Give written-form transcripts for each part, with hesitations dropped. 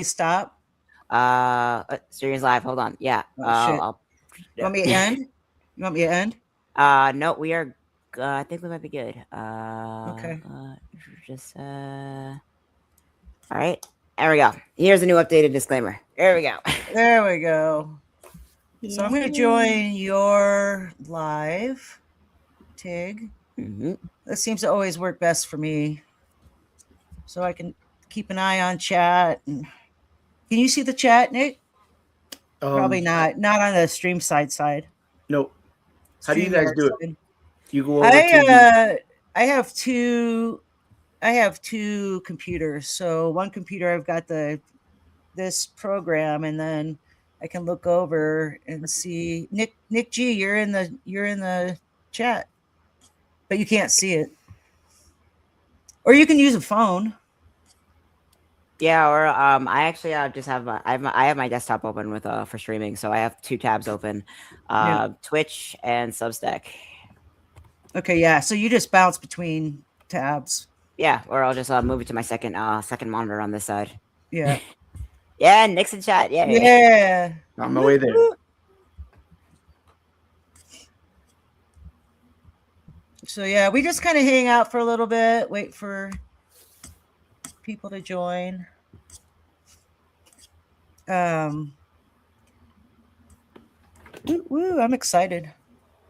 Stop. Streaming's live. Hold on. Yeah. Oh shit. I'll. You want me to end? You want me to end? No, we are. I think we might be good. Okay. Just. All right. There we go. Here's a new updated disclaimer. There we go. There we go. So I'm going to Yay. join your live, Tig. Mm-hmm. That seems to always work best for me. So I can keep an eye on chat. And can you see the chat, Nick? Probably not. Not on the stream side. Nope. How do you guys do it? Side. You go over to I have two computers. So one computer I've got this program, and then I can look over and see Nick G. You're in the chat, but you can't see it. Or you can use a phone. Yeah, or I actually just have I have my desktop open with for streaming, so I have two tabs open, Twitch and Substack. Okay, yeah. So you just bounce between tabs. Yeah, or I'll just move it to my second monitor on this side. Yeah. Yeah, Nixon chat. Yeah. Yeah. on my way there. So yeah, we just kind of hang out for a little bit, wait for people to join. Woo, I'm excited.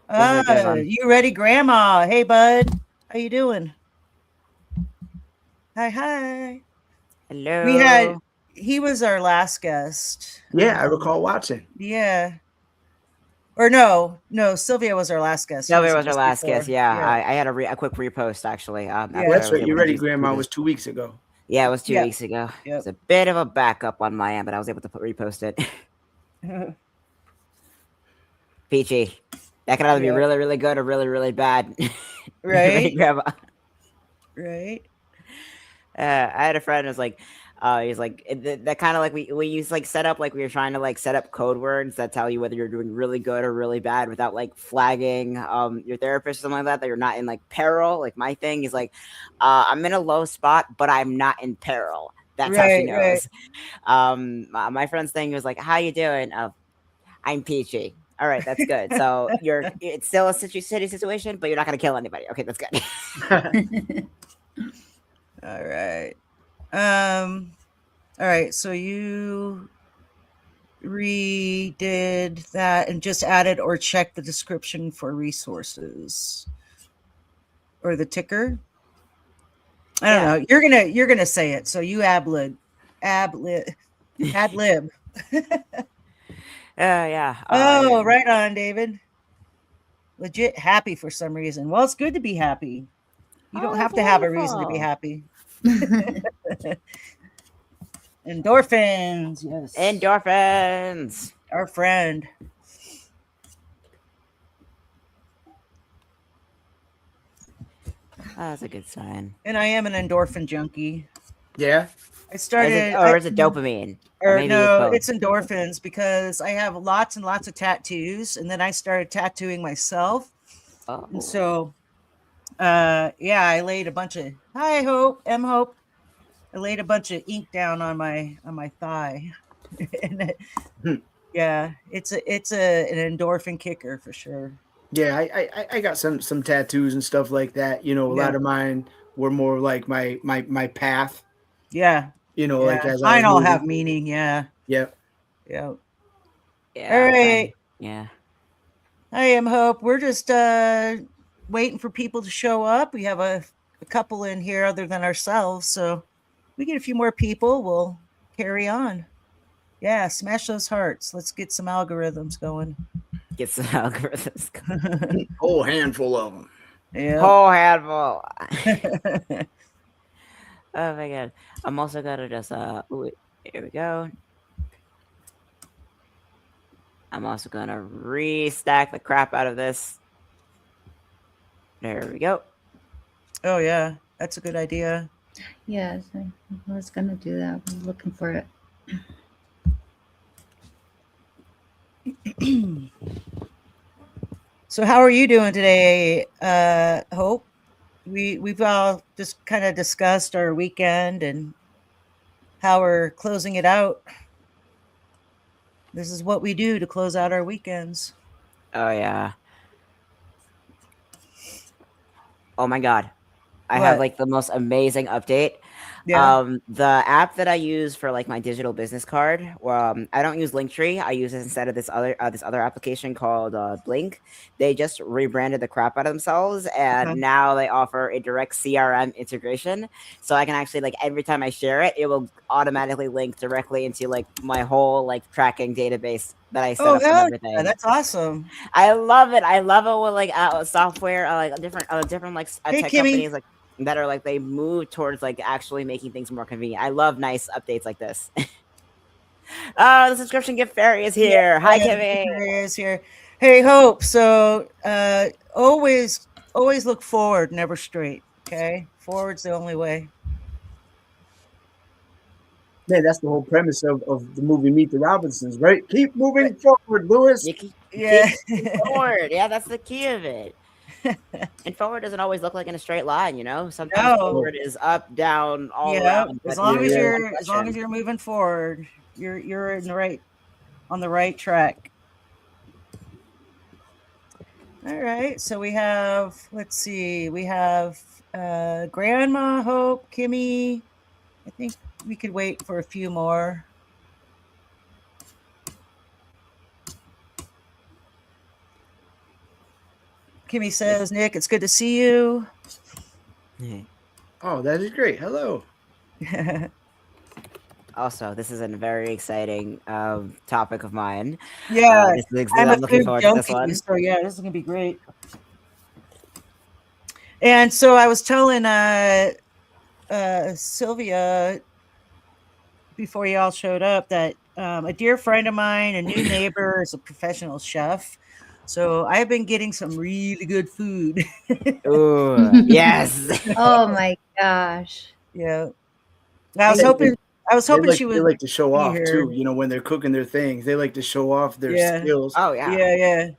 You ready, Grandma? Hey, bud. How you doing? Hi. Hello. He was our last guest. Yeah, I recall watching. Yeah. Or no, Sylvia was our last guest. Sylvia was our last guest. Yeah. I had a quick repost actually. Yeah. That's right. You ready, Grandma? Was 2 weeks ago. Yeah, it was 2 weeks ago. Yep. It's a bit of a backup on my end, but I was able to repost it. Peachy. That can either be really, really good or really, really bad. Right? Grandma. Right. I had a friend who was like, he's like that kind of like we use like set up like we were trying to like set up code words that tell you whether you're doing really good or really bad without like flagging your therapist or something like that you're not in like peril. Like my thing is like I'm in a low spot, but I'm not in peril. That's how she knows. Right. My friend's thing was like, "How you doing?" I'm peachy. All right, that's good. So it's still a shitty situation, but you're not gonna kill anybody. Okay, that's good. All right. All right. So you redid that and just added or checked the description for resources or the ticker. I don't know. You're gonna say it. So you ad lib. Yeah. Oh, right on, David. Legit happy for some reason. Well, it's good to be happy. You don't have to have a reason to be happy. Endorphins, yes. Endorphins. Our friend. That's a good sign. And I am an endorphin junkie. Yeah. I started. Or is it dopamine? Or no, it's endorphins because I have lots and lots of tattoos, and then I started tattooing myself. Oh. And so, I laid a bunch of Hope. I laid a bunch of ink down on my thigh, and it's an endorphin kicker for sure. Yeah, I got some tattoos and stuff like that. You know, a lot of mine were more like my path. Yeah. You know, like as mine all have meaning. Yeah. Yep. Yeah. All right. Yeah. I am Hope. We're just waiting for people to show up. We have a couple in here other than ourselves, so we get a few more people, we'll carry on. Yeah, smash those hearts. Let's get some algorithms going. Whole handful of them. Yeah. Whole handful. Oh my god. I'm also gonna just here we go. I'm also gonna restack the crap out of this. There we go. Oh yeah, that's a good idea. Yes, I was gonna do that. I'm looking for it. So how are you doing today, Hope? We've all just kind of discussed our weekend and how we're closing it out. This is what we do to close out our weekends. Oh yeah. Oh my god. I What? have like the most amazing update. Yeah. The app that I use for like my digital business card, I don't use Linktree. I use it instead of this other application called Blink. They just rebranded the crap out of themselves, and Uh-huh. now they offer a direct CRM integration. So I can actually like every time I share it, it will automatically link directly into like my whole like tracking database that I set Oh up and hell everything. yeah, that's awesome. I love it. I love it with like software, like different like Hey, tech Kimmy. companies like that are like they move towards like actually making things more convenient. I love nice updates like this. Oh, the subscription gift fairy is here. Hi, Kimmy. There is here. Hey, Hope. So always look forward, never straight. Okay, forward's the only way. Man, that's the whole premise of the movie Meet the Robinsons, right? Keep moving forward, Lewis. You keep Yeah. forward. Yeah, that's the key of it. And forward doesn't always look like in a straight line, you know. Sometimes No. forward is up, down, all Yeah. around. As but long as yeah. you're moving forward, you're in on the right track. All right. So we have, let's see, we have Grandma, Hope, Kimmy. I think we could wait for a few more. Kimmy says, Nick, it's good to see you. Oh, that is great. Hello. Also, this is a very exciting topic of mine. Yeah, I'm looking food forward to this one. So yeah, this is gonna be great. And so I was telling Sylvia before y'all showed up that a dear friend of mine, a new neighbor, is a professional chef. So I've been getting some really good food. Ooh, yes. Oh my gosh. Yeah. I was hoping she They would like to show be off here. too. You know, when they're cooking their things, they like to show off their Yeah. skills. Oh yeah. Yeah.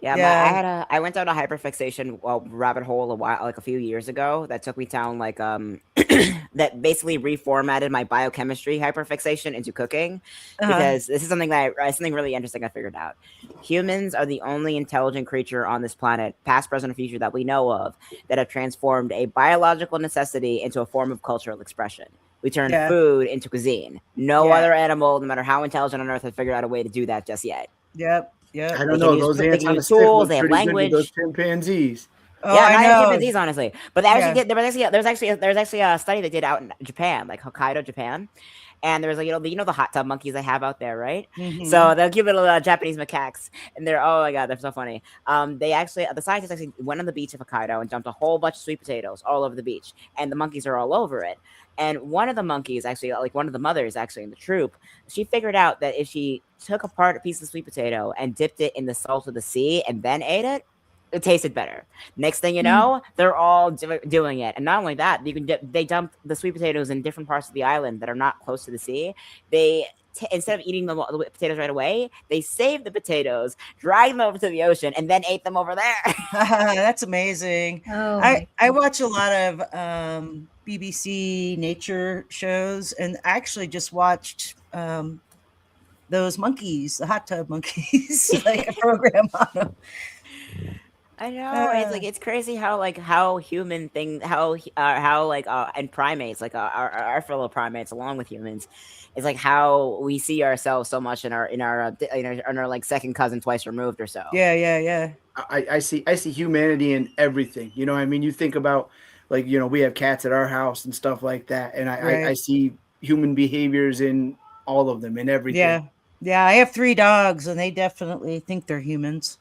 Yeah, I went down a hyperfixation rabbit hole a few years ago that took me down like that basically reformatted my biochemistry hyperfixation into cooking, because this is something something really interesting I figured out. Humans are the only intelligent creature on this planet, past, present, or future, that we know of that have transformed a biological necessity into a form of cultural expression. We turned food into cuisine. No other animal, no matter how intelligent on Earth, has figured out a way to do that just yet. Yep. I don't know. Those ants on the stick look pretty good with those chimpanzees. Oh, yeah, I not know. chimpanzees, honestly. But they actually did. There's actually a study they did out in Japan, like Hokkaido, Japan. And there was like the hot tub monkeys they have out there, right? Mhm. So they're cute little Japanese macaques, and oh my god, they're so funny. The scientists actually went on the beach of Hokkaido and dumped a whole bunch of sweet potatoes all over the beach, and the monkeys are all over it. And one of the monkeys, actually, like one of the mothers, actually in the troop, she figured out that if she took apart a piece of sweet potato and dipped it in the salt of the sea and then ate it, it tasted better. Next thing you know, they're all doing it. And not only that, they dump the sweet potatoes in different parts of the island that are not close to the sea. They instead of eating the potatoes right away, they saved the potatoes, dragged them over to the ocean, and then ate them over there. That's amazing. Oh, I watch a lot of BBC nature shows, and I actually just watched those monkeys, the hot tub monkeys, like a program on them. I know it's crazy how human thing and primates like our fellow primates along with humans, it's like how we see ourselves so much in our like second cousin twice removed or so. Yeah. I see humanity in everything. You know, I mean, you think about like, you know, we have cats at our house and stuff like that, and I see human behaviors in all of them and everything. Yeah. I have 3 dogs, and they definitely think they're humans.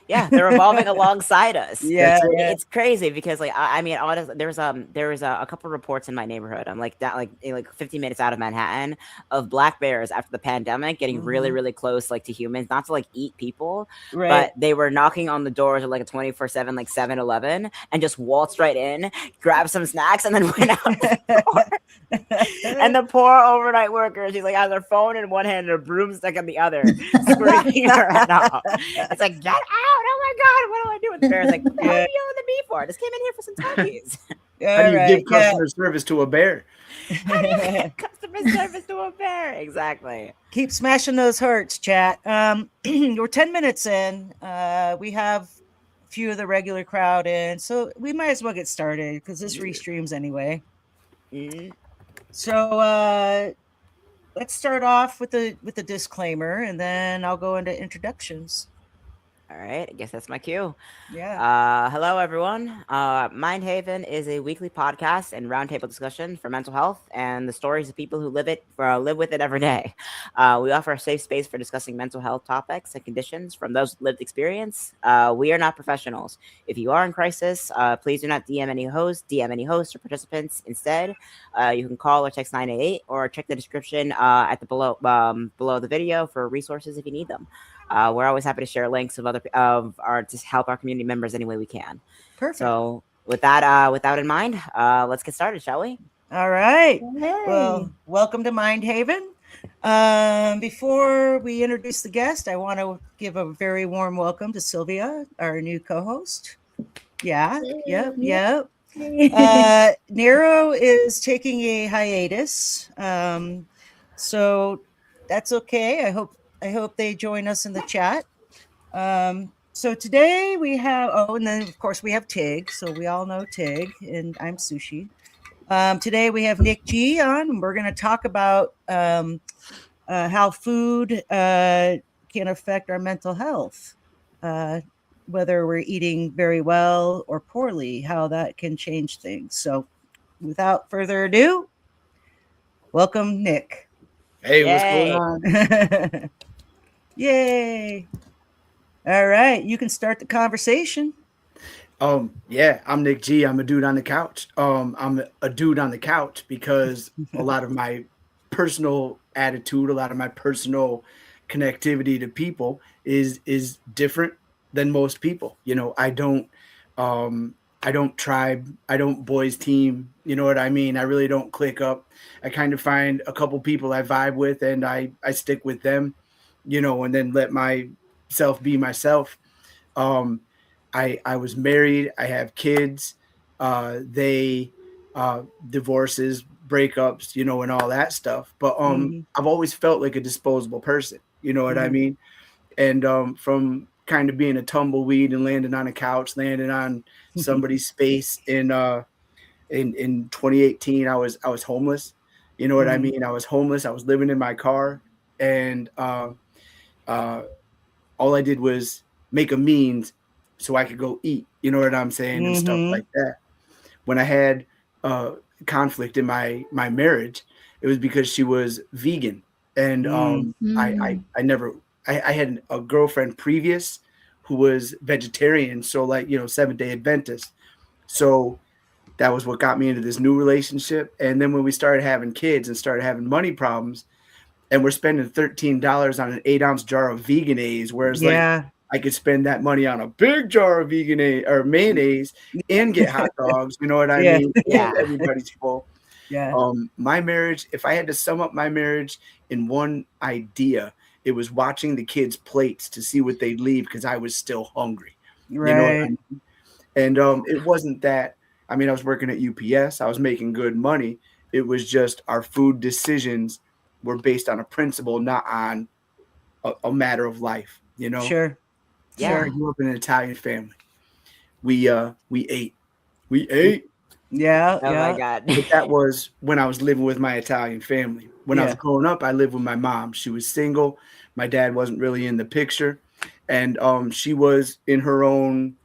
Yeah, they're evolving alongside us. Yeah, it's crazy because like I mean, honestly, there was a couple of reports in my neighborhood. I'm like 50 minutes out of Manhattan of black bears after the pandemic getting really close like to humans, not to like eat people, but they were knocking on the doors of like a 24/7 like 7-Eleven and just waltzed right in, grabbed some snacks, and then went out the door. And the poor overnight worker, she's like has her phone in one hand and a broomstick in the other, screaming her head off. It's like, get out! Oh my god, what do I do with the bear? It's like, what are you yelling at me for? I just came in here for some turkeys. How do you give customer service to a bear? How do you get customer service to a bear? Exactly. Keep smashing those hearts, chat. We're 10 minutes in. We have a few of the regular crowd in, so we might as well get started because this restreams anyway. Mhm. So let's start off with the disclaimer, and then I'll go into introductions. All right, I guess that's my cue. Yeah. Hello, everyone. Mind Haven is a weekly podcast and roundtable discussion for mental health and the stories of people who live with it every day. We offer a safe space for discussing mental health topics and conditions from those with lived experience. We are not professionals. If you are in crisis, please do not DM any hosts or participants. Instead, you can call or text 988 or check the description at the below the video for resources if you need them. We're always happy to share links of to help our community members any way we can. Perfect. So with that in mind, let's get started, shall we? All right. Hey. Well, welcome to Mind Haven. Before we introduce the guest, I want to give a very warm welcome to Sylvia, our new co-host. Yeah. Yep. Nero is taking a hiatus. So that's okay. I hope they join us in the chat. So today we have, and then of course we have Tig. So we all know Tig, and I'm Sushi. Today we have Nick G on, and we're going to talk about how food can affect our mental health, whether we're eating very well or poorly, how that can change things. So without further ado, welcome, Nick. Hey, what's Yay. going on? Yay. All right, you can start the conversation. Yeah, I'm Nick G. I'm a dude on the couch. I'm a dude on the couch because a lot of my personal attitude, a lot of my personal connectivity to people is different than most people. You know, I don't tribe, I don't boys team. You know what I mean? I really don't click up. I kind of find a couple people I vibe with and I stick with them, you know, and then let myself be myself. I was married. I have kids. Divorces, breakups, you know, and all that stuff. But I've always felt like a disposable person. You know what I mean? And from kind of being a tumbleweed and landing on a couch, landing on somebody's space in 2018, I was homeless. You know what I mean? I was homeless. I was living in my car, and all I did was make a means so I could go eat, you know what I'm saying, and stuff like that. When I had conflict in my marriage, it was because she was vegan, and I had a girlfriend previous who was vegetarian, so like, you know, Seventh-day Adventist. So that was what got me into this new relationship. And then when we started having kids and started having money problems, and we're spending $13 on an 8-ounce jar of Vegenaise, whereas like I could spend that money on a big jar of Vegenaise or mayonnaise and get hot dogs. You know what I mean? Yeah. Everybody's full. Yeah. My marriage, if I had to sum up my marriage in one idea, it was watching the kids' plates to see what they'd leave because I was still hungry. Right. You know what I mean? And it wasn't that. I mean, I was working at UPS. I was making good money. It was just our food decisions were based on a principle, not on a matter of life. You know? Sure. Yeah. I grew up in an Italian family. We ate. Yeah. Oh my God. But that was when I was living with my Italian family. When I was growing up, I lived with my mom. She was single. My dad wasn't really in the picture. And she was in her own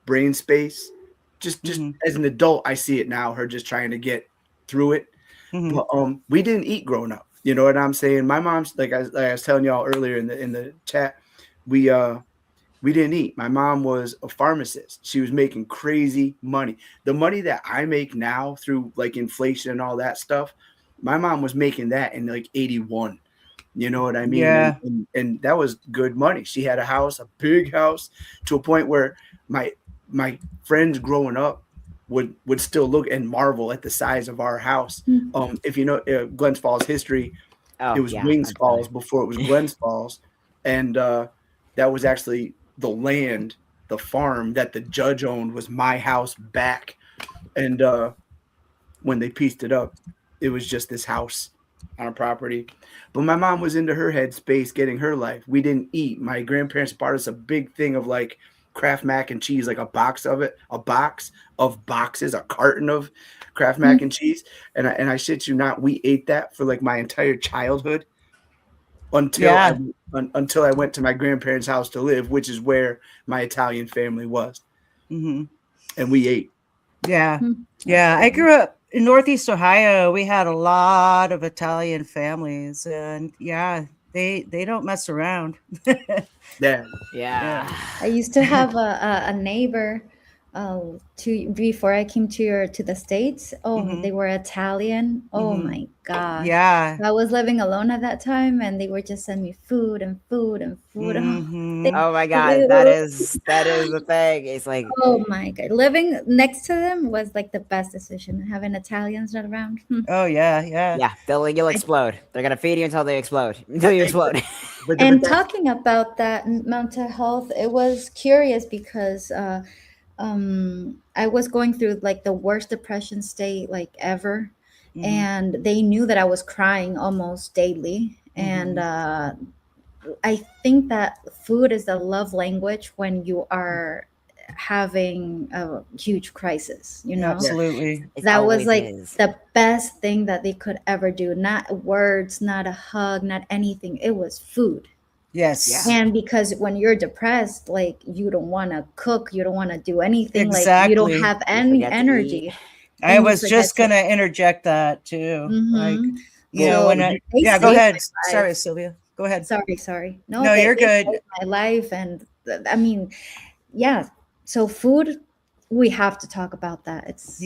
brain space. Just as an adult, I see it now, her just trying to get through it. But we didn't eat growing up. You know what I'm saying? My mom's like I was telling y'all earlier in the chat, we didn't eat. My mom was a pharmacist. She was making crazy money. The money that I make now through like inflation and all that stuff, my mom was making that in like 81. You know what I mean? Yeah. And that was good money. She had a house, a big house, to a point where my friends growing up would still look and marvel at the size of our house. If you know Glens Falls history, it was Wings Falls before it was Glens Falls. And that was actually the land, the farm that the judge owned was my house back. And when they pieced it up, it was just this house on a property. But my mom was into her headspace, getting her life. We didn't eat. My grandparents bought us a big thing of like Kraft mac and cheese, like a box of it, a box of boxes, a carton of Kraft mac and cheese. And I shit you not, we ate that for like my entire childhood until until I went to my grandparents' house to live, which is where my Italian family was. Mm-hmm. And we ate. Yeah. Yeah. I grew up in Northeast Ohio. We had a lot of Italian families, and yeah, they don't mess around. Yeah. I used to have a neighbor before I came to the States. They were Italian. Oh my gosh. Yeah. I was living alone at that time, and they would just send me food and food and food. Oh my God, that is the thing. It's like, oh my God, living next to them was like the best decision. Having Italians around. Oh yeah. you'll explode. They're gonna feed you until you explode. And talking about that mental health, it was curious because I was going through like the worst depression state like ever, and they knew that I was crying almost daily, and I think that food is the love language when you are having a huge crisis, Absolutely. That was like the best thing that they could ever do. Not words, not a hug, not anything. It was food. Yes. And because when you're depressed, like you don't want to cook, you don't want to do anything, Exactly. like you don't have any energy. I was just gonna interject that too. Like, go ahead. Sorry, Sylvia. Go ahead. Sorry. No, you're good. My life, and I mean, yeah. So food, we have to talk about that. It's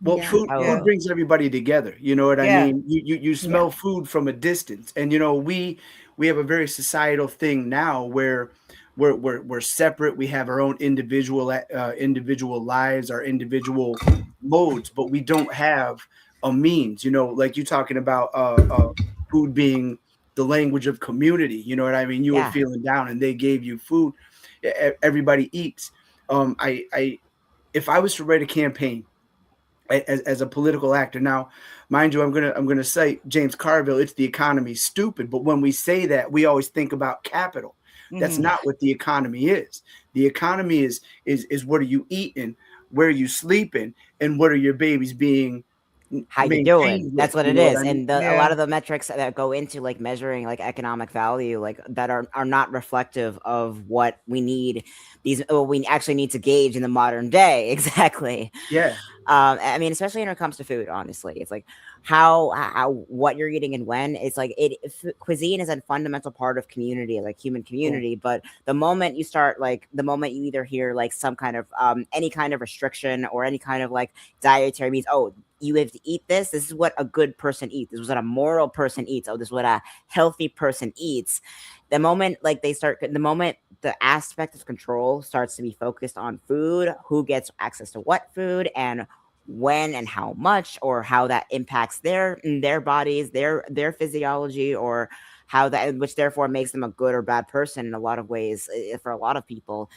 Well, food brings everybody together. You know what I mean? You smell food from a distance, and we have a very societal thing now where we're separate. We have our own individual lives, our individual modes, but we don't have a means. Like you talking about food being the language of community. You know what I mean? You were feeling down, and they gave you food. Everybody eats. If I was to write a campaign as a political actor, now, mind you, I'm gonna cite James Carville. It's the economy, stupid. But when we say that, we always think about capital. That's not what the economy is. The economy is what are you eating, where are you sleeping, and what are your babies being. How you doing? That's what it is. And a lot of the metrics that go into like measuring like economic value, like that are not reflective of what we need. We actually need to gauge in the modern day. Exactly. Yeah. I mean, especially when it comes to food, honestly, it's like how what you're eating and when. It's like cuisine is a fundamental part of community, like human community. But the moment you either hear like some kind of any kind of restriction or any kind of like dietary means, oh, you have to eat this. This is what a good person eats. This is what a moral person eats. Oh, this is what a healthy person eats. The moment the aspect of control starts to be focused on food, who gets access to what food and when and how much, or how that impacts their bodies, their physiology, or how that, which therefore makes them a good or bad person in a lot of ways for a lot of people.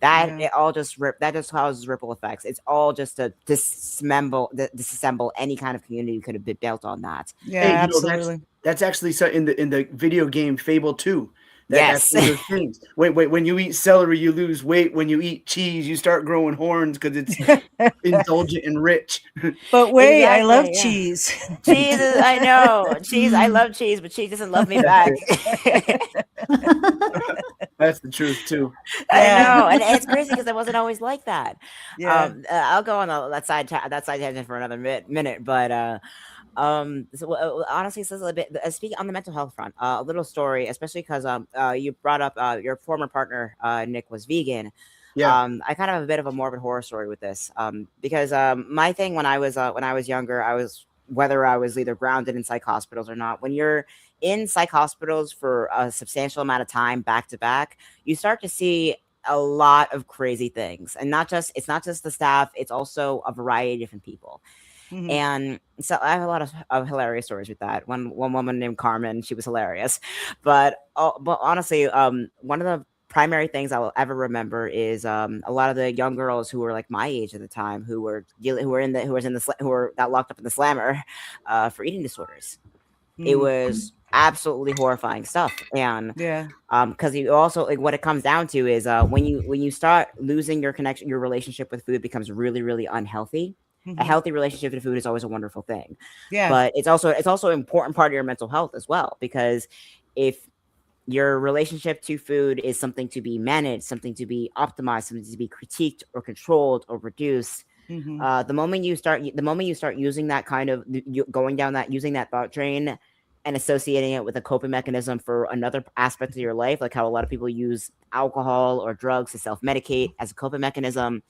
It all just causes ripple effects. It's all just to disassemble any kind of community could have been built on that. Yeah, absolutely. That's actually so in the video game Fable 2. Yes. That's things. Wait. When you eat celery, you lose weight. When you eat cheese, you start growing horns because it's indulgent and rich. But wait, I love cheese. Cheese, I know. Cheese, I love cheese, but cheese doesn't love me back. That's the truth too. I know, and it's crazy because it wasn't always like that. Yeah. I'll go on that side tangent for another minute, but honestly, this is a bit speaking on the mental health front. A little story, especially because you brought up your former partner Nick was vegan. Yeah. I kind of have a bit of a morbid horror story with this because my thing when I was younger, whether I was either grounded in psych hospitals or not, when you're in psych hospitals for a substantial amount of time back to back, you start to see a lot of crazy things, and it's not just the staff, it's also a variety of different people. And so I have a lot of hilarious stories with that. One woman named Carmen, she was hilarious, but honestly, one of the primary things I will ever remember is a lot of the young girls who were like my age at the time who were got locked up in the slammer for eating disorders. It Mm. was absolutely horrifying stuff. And Yeah. because you also like what it comes down to is when you start losing your connection, your relationship with food becomes really, really unhealthy. A Mhm. healthy relationship to food is always a wonderful thing, Yeah. but it's also an important part of your mental health as well, because if your relationship to food is something to be managed, something to be optimized, something to be critiqued or controlled or reduced, Mhm. the moment you start using that kind of going down that using that thought train and associating it with a coping mechanism for another aspect of your life, like how a lot of people use alcohol or drugs to self-medicate as a coping mechanism,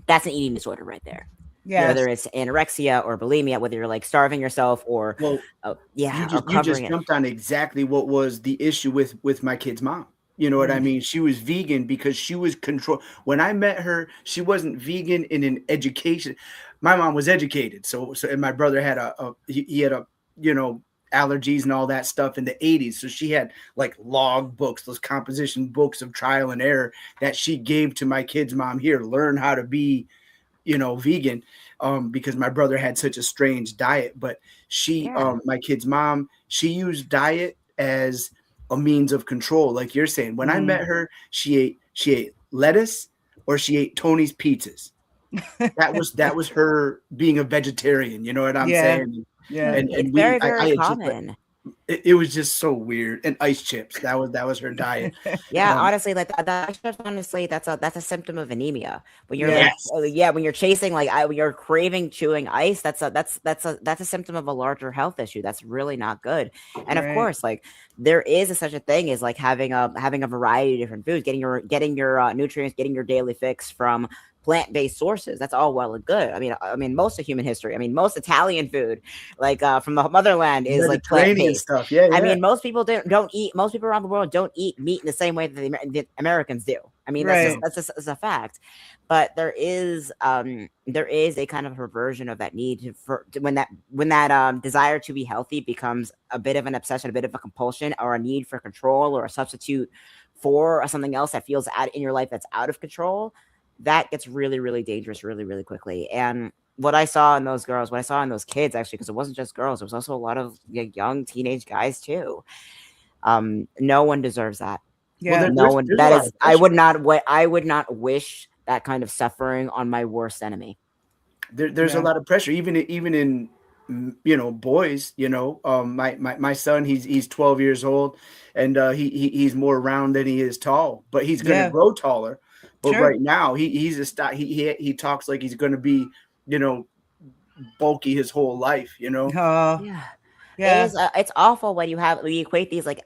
that's an eating disorder right there. Yeah. Whether it's anorexia or bulimia, whether you're like starving yourself or Well, or you covering just it. jumped on exactly what was the issue with my kid's mom. You know what I Mm. mean? She was vegan because she was control. When I met her, she wasn't vegan in an education. My mom was educated, so and my brother had he had a you know allergies and all that stuff in the 80s. So she had like log books, those composition books of trial and error that she gave to my kid's mom. Here, learn how to be vegan, because my brother had such a strange diet. But Yeah. my kid's mom, she used diet as a means of control. Like you're saying, when I Mm. met her, she ate lettuce or she ate Tony's pizzas. That was her being a vegetarian. You know what I'm Yeah. saying? Yeah. It's We very, very I had just common. it was just so weird. And ice chips. That was her diet. Yeah, Um, honestly, like that's just honestly that's a symptom of anemia. When you're Yeah. like, yes. when you're chasing when you're craving chewing ice, that's a symptom of a larger health issue. That's really not good. And of Right. course, like there is such a thing as like having a variety of different foods, getting your nutrients, getting your daily fix from plant-based sources. That's all well and good. I mean, most of human history. I mean, most Italian food, like from the motherland, is like Mediterranean plant-based. stuff. Yeah, I yeah. mean, most people don't eat. Most people around the world don't eat meat in the same way that the Americans do. I mean, that's just Right. that's a fact. But there is a kind of perversion of that need when that desire to be healthy becomes a bit of an obsession, a bit of a compulsion, or a need for control, or a substitute for something else that feels out in your life that's out of control. That gets really, really dangerous really, really quickly. And what I saw in those girls, what I saw in those kids, actually, because it wasn't just girls, it was also a lot of young teenage guys too. No one deserves that. Well, Yeah. No one. there's a That lot is, of pressure. I would not wish that kind of suffering on my worst enemy. There's a Yeah. lot of pressure, even in boys. My son, he's 12 years old, and he's more round than he is tall, but he's gonna Yeah. grow taller. But Sure. right now, he's a stock. He talks like he's gonna be, you know, bulky his whole life. Oh. Yeah. It Yeah. is. It's awful when you equate these like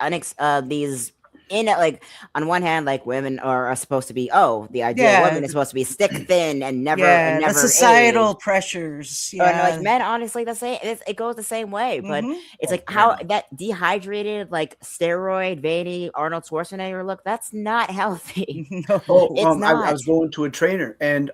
these in it, like on one hand, like women are supposed to be the ideal Yeah. woman is supposed to be stick thin and Yeah. The never societal age. pressures. And like Yeah. men, honestly, the same. It goes the same way, but Mm-hmm. it's Oh, like how yeah. that dehydrated, like steroid, veiny Arnold Schwarzenegger look. That's not healthy. No. Oh, It's I not. was going to a trainer, and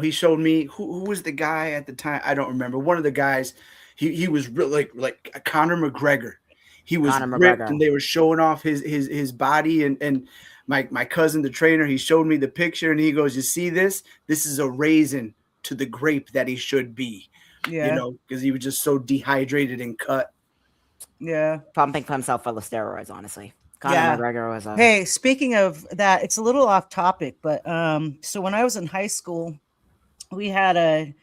he showed me who was the guy at the time. I don't remember. One of the guys, he was really like Conor McGregor. He was Conor ripped, and McGregor. they were showing off his body. And my cousin, the trainer, he showed me the picture, and he goes, "You see this? This is a raisin to the grape that he should be." Yeah. Because he was just so dehydrated and cut. Yeah. Pumping himself full of steroids, honestly. Conor Yeah. McGregor was a Hey, speaking of that, it's a little off topic, but so when I was in high school, we had a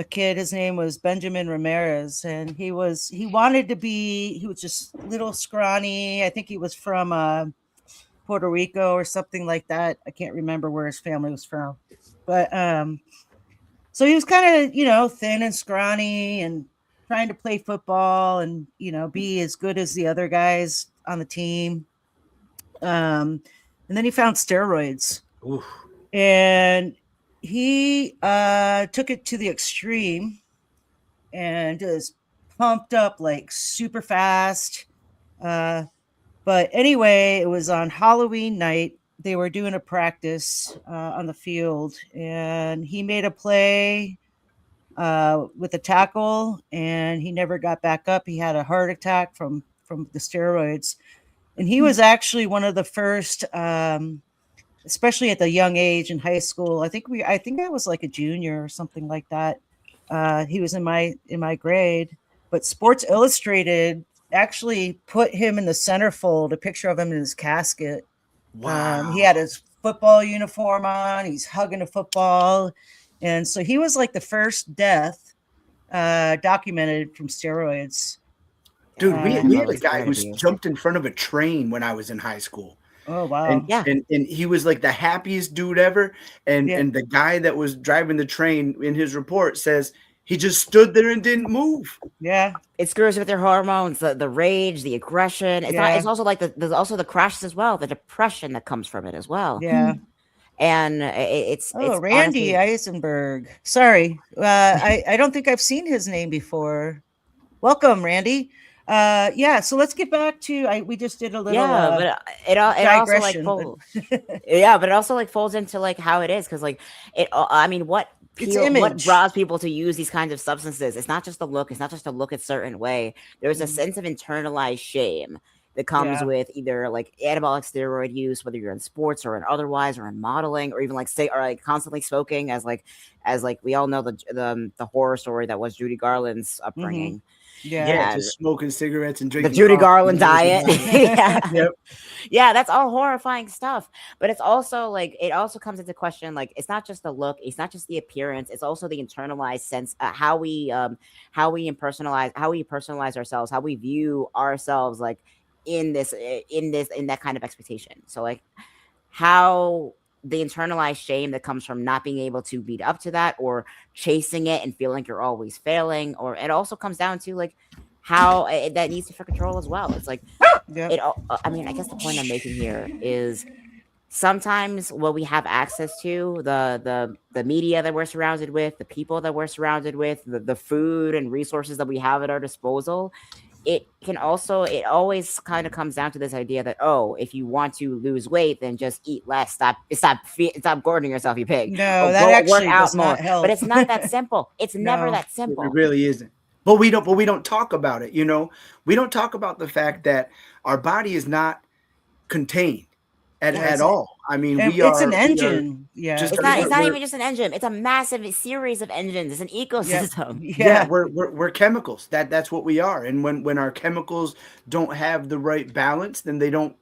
kid, his name was Benjamin Ramirez, and he was just little scrawny. I think he was from Puerto Rico or something like that. I can't remember where his family was from. But so he was kind of, thin and scrawny and trying to play football and, be as good as the other guys on the team. And then he found steroids. Oof. And he took it to the extreme and just pumped up like super fast. But anyway, it was on Halloween night. They were doing a practice on the field, and he made a play with a tackle, and he never got back up. He had a heart attack from the steroids. And he was actually one of the first, especially at the young age in high school. I think I was like a junior or something like that. He was in my grade, but Sports Illustrated actually put him in the centerfold, a picture of him in his casket. Wow. He had his football uniform on. He's hugging a football. And so he was like the first death documented from steroids. Dude, we I had love a this guy kind who of abuse. jumped in front of a train when I was in high school. Oh, wow. And, Yeah. and he was like the happiest dude ever. And Yeah. and the guy that was driving the train in his report says he just stood there and didn't move. Yeah. It screws with your hormones, the rage, the aggression. It's not. It's also like there's also the crashes as well, the depression that comes from it as well. Yeah. And it's Oh, it's Randy honestly, Eisenberg. Sorry. I don't think I've seen his name before. Welcome, Randy. Yeah, so let's get back to we just did a little but it also like digression, folds. Yeah, but it also like folds into like how it is because like I mean, what image. draws people to use these kinds of substances? It's not just the look. It's not just to look a certain way. There's a sense of internalized shame that comes Yeah. with either like anabolic steroid use, whether you're in sports or in otherwise or in modeling or even like constantly smoking, as we all know the horror story that was Judy Garland's upbringing. Yeah. Yeah, And just smoking cigarettes and the drinking Judy coffee Garland and drinking diet. wine. Yeah. Yep. Yeah, that's all horrifying stuff. But it's also like it also comes into question. Like it's not just the look, it's not just the appearance, it's also the internalized sense, how we personalize ourselves, how we view ourselves, like in that kind of expectation. So like how the internalized shame that comes from not being able to beat up to that or chasing it and feeling like you're always failing, or it also comes down to like how that needs to for control as well. It's like Yep. I mean, I guess the point I'm making here is sometimes what we have access to, the media that we're surrounded with, the people that we're surrounded with, the food and resources that we have at our disposal, it always kind of comes down to this idea that, oh, if you want to lose weight, then just eat less, stop gorging yourself, you pig. No, that actually does not help. But it's not that simple. It's never No. that simple. It really isn't. But we don't talk about it, you know. We don't talk about the fact that our body is not contained at all. I mean, And it's an engine. Yeah. just- It's not we're- even just an engine. It's a massive series of engines. It's an ecosystem. Yeah, we're chemicals. That's what we are. And when our chemicals don't have the right balance, then they don't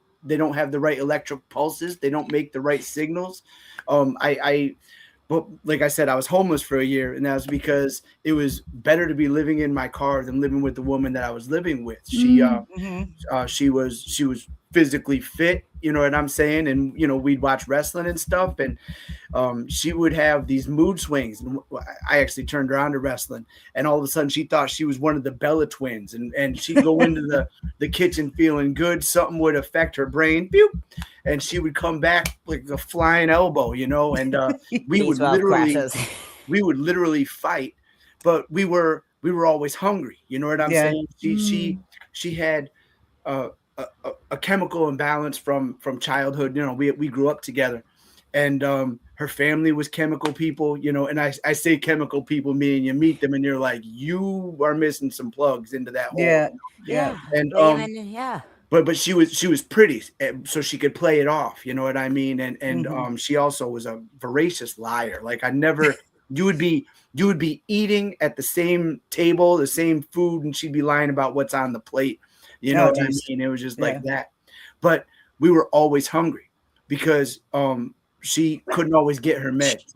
have the right electric pulses. They don't make the right signals. But like I said, I was homeless for a year, and that was because it was better to be living in my car than living with the woman that I was living with. She was physically fit, you know what I'm saying? And, you know, we'd watch wrestling and stuff, and she would have these mood swings. And I actually turned her on to wrestling, and all of a sudden she thought she was one of the Bella twins, and she'd go into the kitchen feeling good. Something would affect her brain, pew, and she would come back like a flying elbow, you know, and we would literally fight, but we were always hungry. You know what I'm saying? She had a chemical imbalance from childhood. You know, we grew up together, and her family was chemical people. You know, and I say chemical people, meaning you meet them and you're like, you are missing some plugs into that hole. Yeah. And yeah. But she was pretty, so she could play it off. You know what I mean? And she also was a voracious liar. Like you would be eating at the same table, the same food, and she'd be lying about what's on the plate. You know what I mean? It was just like that. But we were always hungry because she couldn't always get her meds.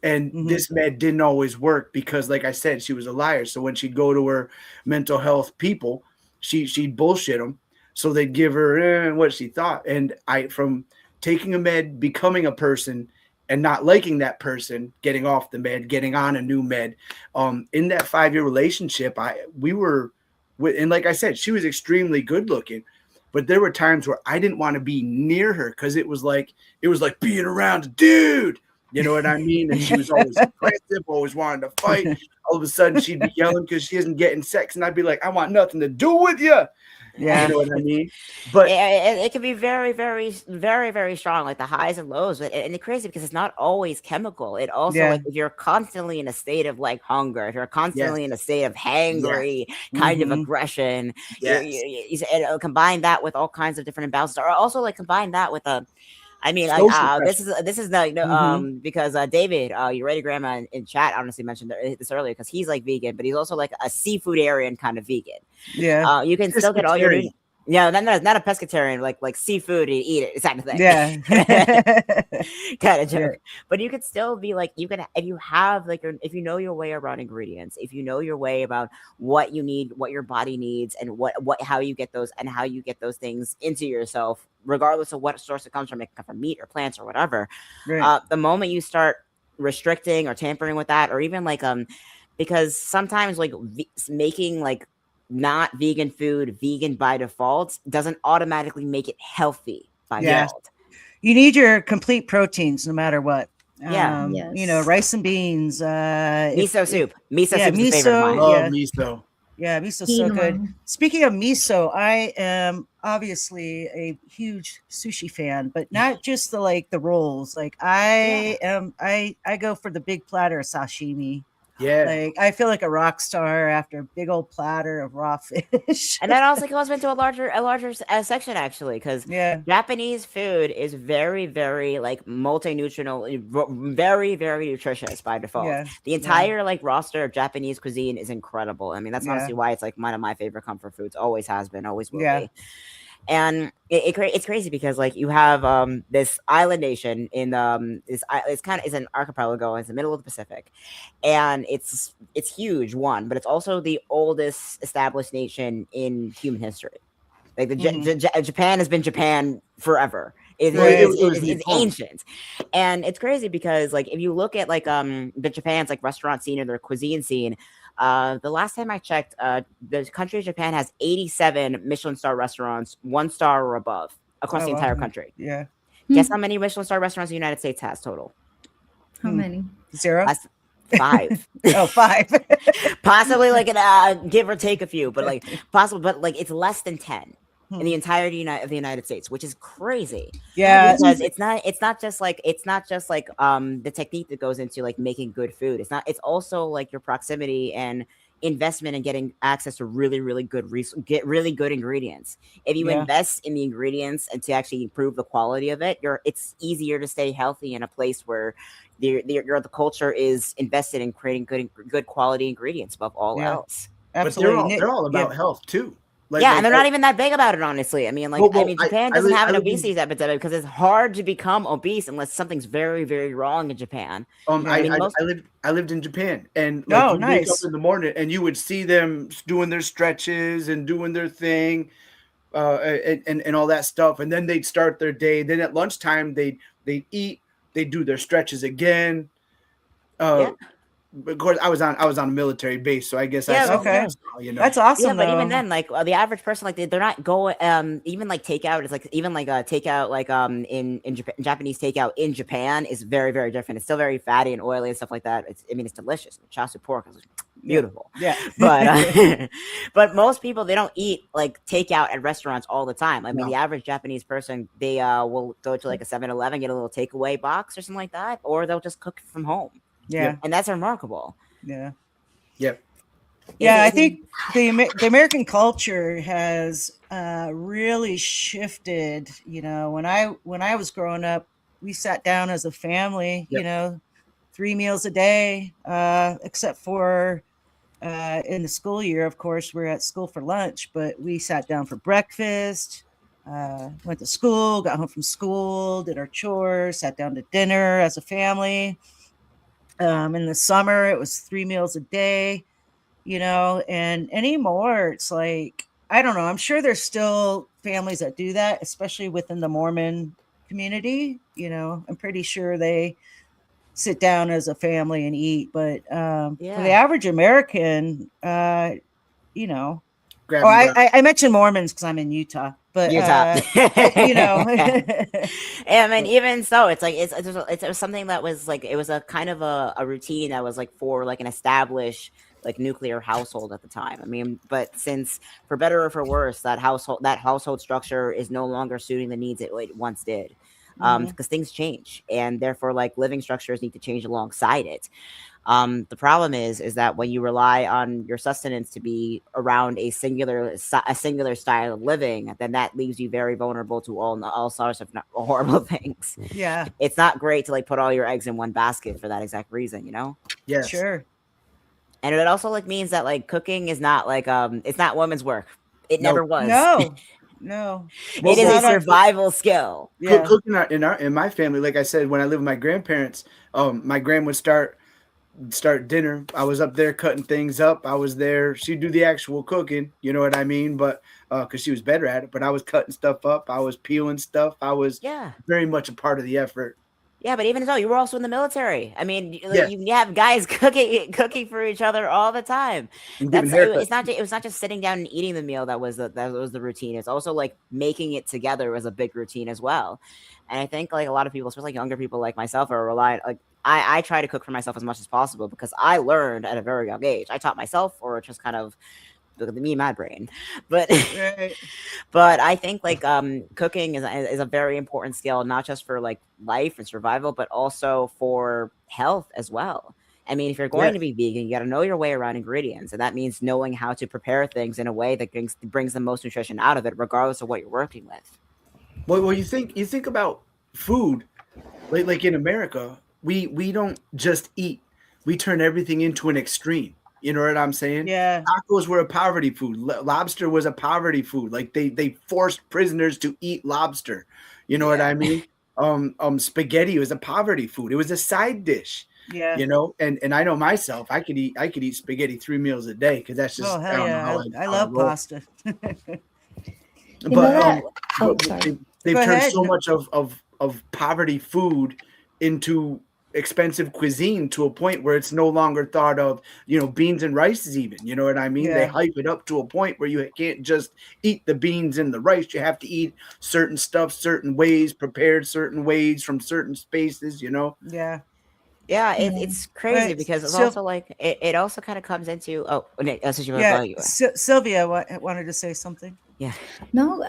And this med didn't always work because, like I said, she was a liar. So when she'd go to her mental health people, she'd bullshit them. So they'd give her what she thought. And from taking a med, becoming a person, and not liking that person, getting off the med, getting on a new med, in that 5-year relationship, and like I said, she was extremely good looking, but there were times where I didn't want to be near her because it was like being around a dude. You know what I mean? And she was always aggressive, always wanted to fight. All of a sudden, she'd be yelling because she isn't getting sex, and I'd be like, I want nothing to do with you. Yeah. You know what I mean? But it can be very, very, very, very strong, like the highs and lows. And it's crazy because it's not always chemical. It also, Yeah. like, if you're constantly in a state of like hunger, if you're constantly yes, in a state of hangry kind of Mhm. aggression, yes, combine that with all kinds of different imbalances, or also like combine that with a. I mean, like, social this pressure. is like, Mhm. because David, your ready grandma in chat honestly mentioned this earlier because he's like vegan, but he's also like a seafoodarian kind of vegan. Yeah. You can still get all your Pescatarian. yeah, not a pescatarian, like seafood, you eat it, kind of thing. Yeah. Kind of joke. Yeah. But you could still be like, you can, if you have like if you know your way around ingredients, if you know your way about what you need, what your body needs, and what how you get those and how you get those things into yourself, regardless of what source it comes from. It can come from meat or plants or whatever. Right. The moment you start restricting or tampering with that, or even like because sometimes like making like not vegan food vegan by default doesn't automatically make it healthy by Yeah. default. You need your complete proteins no matter what. Yeah. You know, Yes. rice and beans. Miso soup. Miso yeah, soup is a favorite of miso, mine. Love yeah. miso. Yeah, miso's so good. Quinoa. Speaking of miso, I am obviously a huge sushi fan, but not just the rolls. Like I go for the big platter of sashimi. Yeah. Like I feel like a rock star after a big old platter of raw fish. And that also goes into a larger section actually, because Yeah. Japanese food is very, very like multi-nutritional, very, very nutritious by default. Yeah. The entire like roster of Japanese cuisine is incredible. I mean, that's Yeah. honestly why it's like one of my favorite comfort foods. Always has been, always will Yeah. be. And it's crazy because like you have this island nation in it's an archipelago. It's in the middle of the Pacific, and it's huge, one, but it's also the oldest established nation in human history. Like Japan has been Japan forever. It's ancient, and it's crazy because like if you look at like the Japan's like restaurant scene or their cuisine scene, the last time I checked, the country of Japan has 87 Michelin star restaurants, 1 star or above across the entire country. Yeah. Guess how many Michelin star restaurants the United States has total? How many? 0? That's 5. Oh, 5. Possibly like give or take a few, but like possible, but like it's less than 10 in the entirety of the United States, which is crazy. Yeah, because it's not just like the technique that goes into like making good food. It's also like your proximity and investment in getting access to really, really good really good ingredients. If you invest in the ingredients and to actually improve the quality of it, it's easier to stay healthy in a place where the culture is invested in creating good quality ingredients above all else. Absolutely. But they're all about health too. And they're not even that big about it, honestly. I mean, like, Japan doesn't have an obesity epidemic because it's hard to become obese unless something's very, very wrong in Japan. I lived in Japan, and you wake up in the morning and you would see them doing their stretches and doing their thing, and all that stuff, and then they'd start their day. Then at lunchtime they'd eat, they'd do their stretches again. Of course, I was on a military base, so I guess that's awesome. Yeah, but even then, like the average person, like they're not going. Even like takeout is like takeout, like in Japanese takeout in Japan is very, very different. It's still very fatty and oily and stuff like that. It's delicious. Chashu pork is beautiful. Yeah, but but most people, they don't eat like takeout at restaurants all the time. I mean, the average Japanese person, they will go to like a 7-Eleven, get a little takeaway box or something like that, or they'll just cook from home. Yeah. And that's remarkable. Yeah. Yep. Yeah, I think the American culture has really shifted. You know, when I was growing up, we sat down as a family, 3 meals a day, except for in the school year, of course, we're at school for lunch, but we sat down for breakfast, went to school, got home from school, did our chores, sat down to dinner as a family. In the summer, it was 3 meals a day, and anymore, it's like, I don't know. I'm sure there's still families that do that, especially within the Mormon community. I'm pretty sure they sit down as a family and eat, but for the average American, I mentioned Mormons because I'm in Utah, but I mean, even so, it's like it was something that was like, it was a kind of a routine that was like for like an established like nuclear household at the time. I mean, but since for better or for worse, that household structure is no longer suiting the needs it once did. Because things change, and therefore like living structures need to change alongside it. The problem is that when you rely on your sustenance to be around a singular style of living, then that leaves you very vulnerable to all sorts of horrible things. Yeah. It's not great to like put all your eggs in one basket for that exact reason, you know? Yes. Sure. And it also like means that like cooking is not like it's not women's work. It No. never was. No. It is a survival skill. Yeah. Cooking in my family, like I said, when I lived with my grandparents, my grand would start dinner. I was up there cutting things up. I was there. She'd do the actual cooking, you know what I mean? But because she was better at it, but I was cutting stuff up. I was peeling stuff. I was very much a part of the effort. Yeah, but even so, you were also in the military. I mean, Yeah. you have guys cooking for each other all the time. And That's giving haircuts. it was not just sitting down and eating the meal that was the routine. It's also like making it together was a big routine as well. And I think like a lot of people, especially younger people like myself, are reliant. Like I try to cook for myself as much as possible because I learned at a very young age. I taught myself, or just kind of me and my brain, but but I think like cooking is a very important skill, not just for like life and survival, but also for health as well. I mean, if you're going to be vegan, you got to know your way around ingredients, and that means knowing how to prepare things in a way that brings the most nutrition out of it, regardless of what you're working with. Well, you think about food, like in America, we don't just eat; we turn everything into an extreme. You know what I'm saying? Yeah. Tacos were a poverty food. Lobster was a poverty food. Like they forced prisoners to eat lobster. You know what I mean? Spaghetti was a poverty food. It was a side dish. Yeah. You know, and I know myself, I could eat spaghetti 3 meals a day because that's just I don't know how I love pasta. But they've turned so much of poverty food into expensive cuisine to a point where it's no longer thought of, you know, beans and rice is even, you know what I mean? They hype it up to a point where you can't just eat the beans and the rice. You have to eat certain stuff, certain ways, prepared certain ways from certain spaces, you know? Yeah. Yeah, it's crazy because it's also like it also kind of comes into that's what you want to call you. Sylvia wanted to say something. Yeah. No.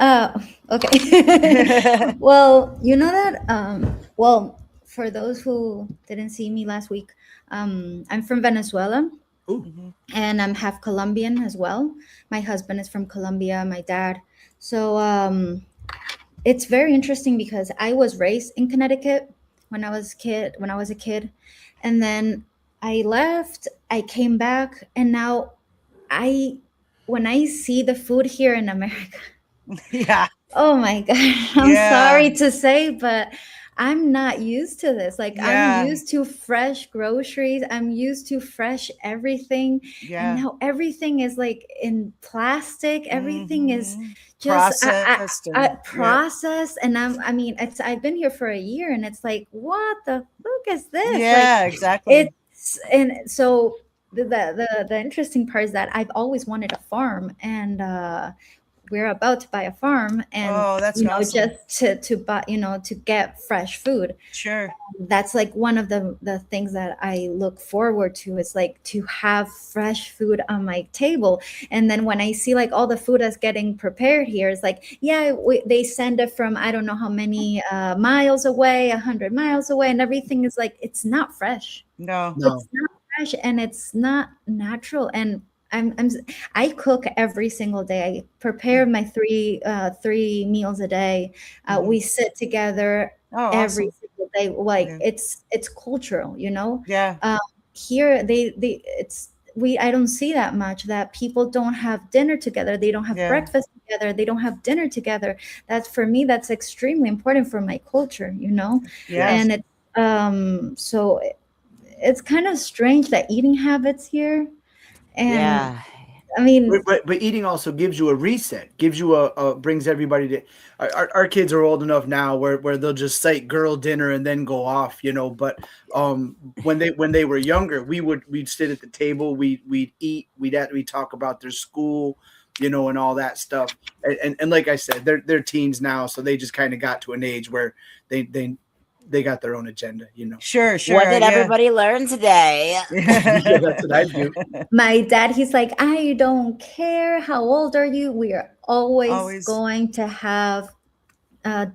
Okay. Well, you know that. Well, for those who didn't see me last week, I'm from Venezuela. Ooh. And I'm half Colombian as well. My husband is from Colombia. My dad. So it's very interesting because I was raised in Connecticut when I was a kid, and then I left. I came back, and now when I see the food here in America, oh my God, I'm sorry to say, but I'm not used to this. Like I'm used to fresh groceries. I'm used to fresh everything. And now everything is like in plastic. Everything is just processed. And I've been here for a year, and it's like, what the fuck is this? Yeah, like, exactly. And so the interesting part is that I've always wanted a farm, and we're about to buy a farm, and that's awesome. just to buy, to get fresh food. Sure. That's like one of the things that I look forward to, is like to have fresh food on my table. And then when I see like all the food that's getting prepared here, it's like, they send it from I don't know how many miles away, 100 miles away, and everything is like, it's not fresh. No. It's not fresh, and it's not natural. And I cook every single day. I prepare my three meals a day. We sit together every single day. Like it's cultural, you know. Yeah. Here I don't see that much, that people don't have dinner together. They don't have breakfast together. They don't have dinner together. That's, for me, that's extremely important for my culture, you know. Yes. And it's so it's kind of strange, that eating habits here. And I mean, but eating also gives you a reset, gives you brings everybody to our kids are old enough now where they'll just cite girl dinner and then go off, you know. But when they were younger, we'd sit at the table, we'd eat, we'd talk about their school, you know, and all that stuff. And like I said, they're teens now, so they just kind of got to an age where they they got their own agenda, you know. Sure. What did yeah. everybody learn today? Yeah, that's what I do. My dad, he's like, I don't care how old are you. We are always going to have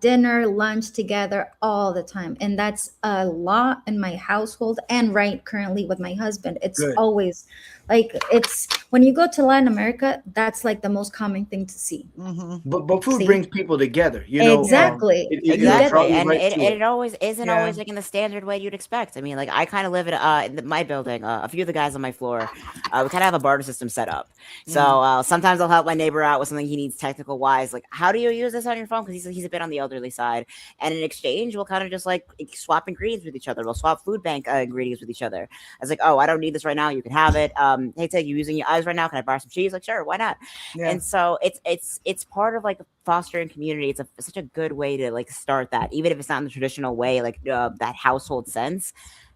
dinner, lunch together all the time. And that's a lot in my household. And right currently with my husband, it's Good. always like, it's when you go to Latin America, that's like the most common thing to see. But food brings people together, you know. Exactly. Exactly, and right it always isn't Yeah. always like in the standard way you'd expect. I mean, like I kind of live in my building. A few of the guys on my floor, we kind of have a barter system set up. So sometimes I'll help my neighbor out with something he needs technical wise. Like, how do you use this on your phone? Because he's a bit on the elderly side. And in exchange, we'll kind of just like swap ingredients with each other. We'll swap food bank ingredients with each other. I was like, oh, I don't need this right now. You can have it. Hey, Tig, you using your eyes right now? Can I borrow some cheese? Like, sure, why not? Yeah. And so it's part of like fostering community. It's such a good way to like start that, even if it's not in the traditional way, like that household sense.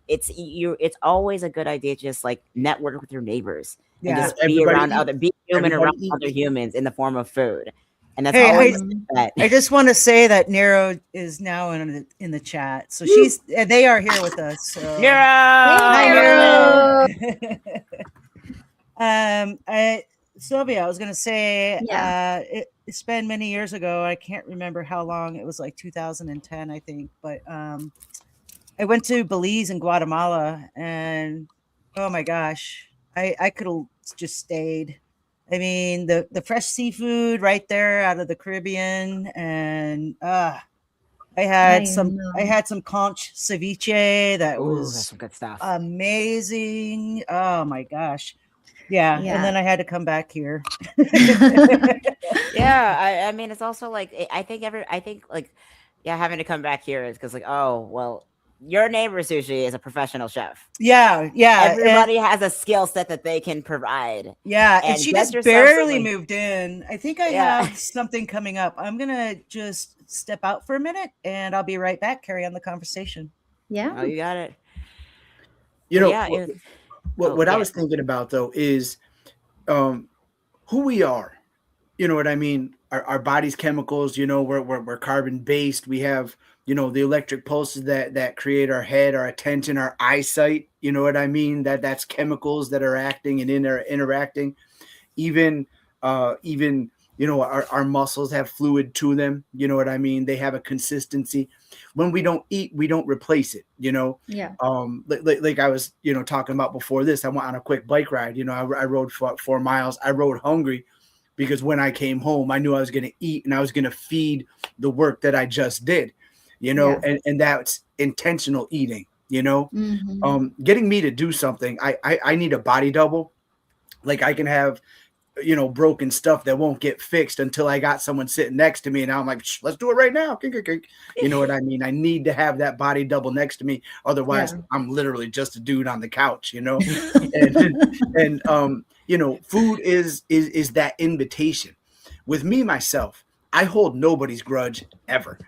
It's always a good idea to just like network with your neighbors and just be human around other humans in the form of food. And that's always I just want to say that Nero is now in the chat, so they are here with us. So. Nero! Hi, Nero! Sylvia, I was going to say, it's been many years ago. I can't remember how long. It was like 2010, I think. But I went to Belize and Guatemala, and oh my gosh, I could have just stayed. I mean, the fresh seafood right there out of the Caribbean, and I had some conch ceviche that was that's some good stuff. Amazing. Oh my gosh. Yeah. And then I had to come back here. I mean, it's also like I think having to come back here is because like, oh well, your neighbor Sushi is a professional chef. Yeah. Everybody has a skill set that they can provide. Yeah, and she just barely moved in. I think I have something coming up. I'm gonna just step out for a minute, and I'll be right back. Carry on the conversation. Yeah. Oh, you got it. You know, what I was thinking about though is who we are. You know what I mean? Our body's chemicals, you know, we're carbon based. We have, you know, the electric pulses that create our head, our attention, our eyesight. You know what I mean? That's chemicals that are acting and interacting. Even you know, our muscles have fluid to them. You know what I mean? They have a consistency. When we don't eat, we don't replace it, you know? Yeah. Like I was, you know, talking about before this, I went on a quick bike ride. You know, I rode 4 miles. I rode hungry because when I came home, I knew I was going to eat and I was going to feed the work that I just did, you know, and that's intentional eating, you know? Getting me to do something. I need a body double. Like I can have, you know, broken stuff that won't get fixed until I got someone sitting next to me. And I'm like, let's do it right now. You know what I mean? I need to have that body double next to me. Otherwise I'm literally just a dude on the couch, you know? and you know, food is that invitation. With me, myself, I hold nobody's grudge ever.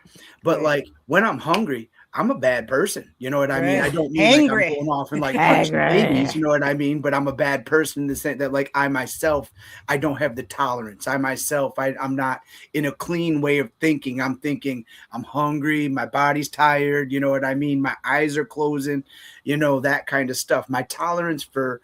But like when I'm hungry, I'm a bad person. You know what I mean? I don't mean like I'm going off and like punching babies, you know what I mean? But I'm a bad person in the sense that like I myself, I don't have the tolerance. I myself, I'm not in a clean way of thinking. I'm thinking I'm hungry. My body's tired. You know what I mean? My eyes are closing, you know, that kind of stuff. My tolerance for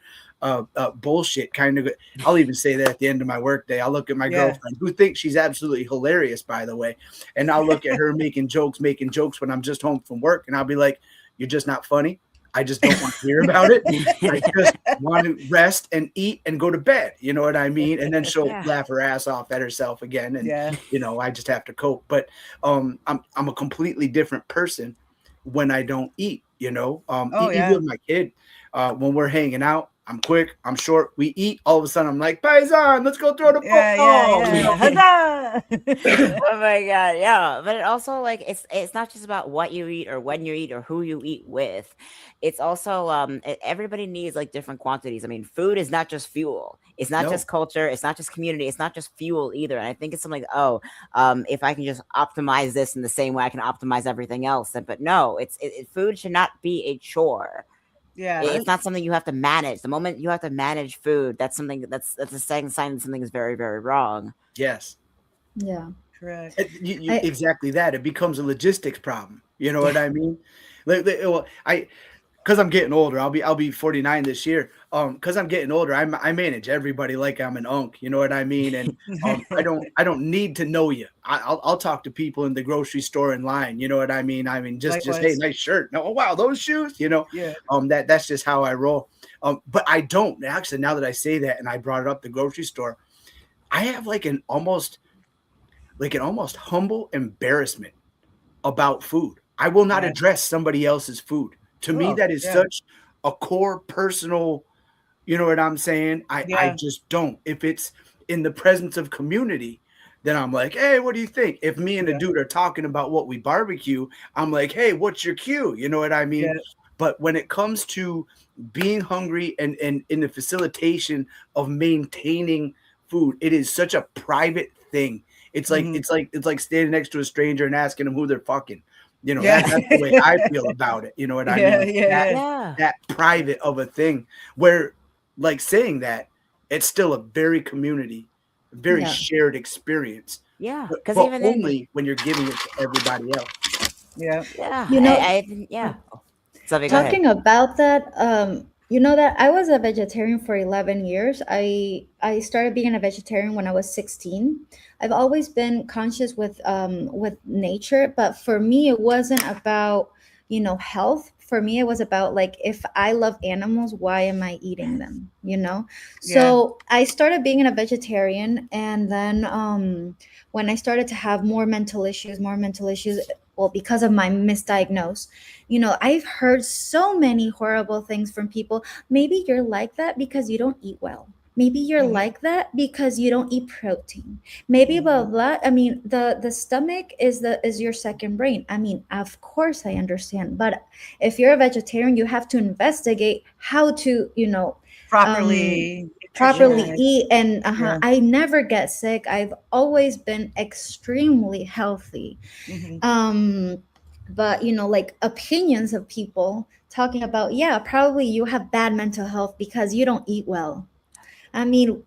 bullshit kind of, I'll even say that at the end of my workday. I'll look at my girlfriend, who thinks she's absolutely hilarious, by the way, and I'll look at her making jokes when I'm just home from work, and I'll be like, you're just not funny. I just don't want to hear about it. I just want to rest and eat and go to bed. You know what I mean? And then she'll laugh her ass off at herself again, and you know, I just have to cope. But I'm a completely different person when I don't eat. You know, even with my kid, when we're hanging out, I'm quick, I'm short, we eat, all of a sudden I'm like, Paisan, let's go throw the football. Oh my god, yeah. But it also like it's not just about what you eat or when you eat or who you eat with. It's also everybody needs like different quantities. I mean, food is not just fuel. It's not just culture, it's not just community, it's not just fuel either. And I think it's something like, if I can just optimize this in the same way I can optimize everything else. But no, food should not be a chore. Yeah, it's not something you have to manage. The moment you have to manage food, that's something that's a second sign that something is very, very wrong. Yes. Yeah. Correct. Exactly that. It becomes a logistics problem. You know what I mean? Well, because I'm getting older. I'll be 49 this year. Because I'm getting older, I manage everybody like I'm an unk. You know what I mean? And I don't need to know you. I'll talk to people in the grocery store in line. You know what I mean? I mean just hey, Likewise. nice shirt. No, oh wow, those shoes. You know, Yeah. That's just how I roll. But I don't actually. Now that I say that, and I brought it up, the grocery store, I have like an almost humble embarrassment about food. I will not Yeah. address somebody else's food. To me, Oh, that is yeah. such a core personal, you know what I'm saying? I Yeah. just don't. If it's in the presence of community, then I'm like, hey, what do you think? If me and the Yeah. dude are talking about what we barbecue, I'm like, hey, what's your cue? You know what I mean? Yeah. But when it comes to being hungry and in the facilitation of maintaining food, it is such a private thing. It's like Mhm. it's like standing next to a stranger and asking them who they're fucking. You know, Yeah. that's the way I feel about it. You know what I Yeah, mean? yeah, yeah. Yeah. That private of a thing where, like, saying that, it's still a very community, very Yeah. shared experience, Yeah. but Because even then, only when you're giving it to everybody else. Yeah. yeah. You know, Yeah. Something. Go ahead. talking about that, you know that I was a vegetarian for 11 years. I started being a vegetarian when I was 16. I've always been conscious with nature, but for me it wasn't about, health. For me it was about, like, if I love animals, why am I eating them, Yeah. So I started being a vegetarian, and then when I started to have more mental issues, well, because of my misdiagnosed, I've heard so many horrible things from people. Maybe you're like that because you don't eat well. Maybe you're Mhm. like that because you don't eat protein. Maybe blah Mhm. blah. I mean, the stomach is your second brain. I mean, of course I understand, but if you're a vegetarian, you have to investigate how to, um, Properly properly nutritionized. eat. And Yeah. I never get sick. I've always been extremely healthy. Mhm. But like, opinions of people talking about, yeah, probably you have bad mental health because you don't eat well. I mean,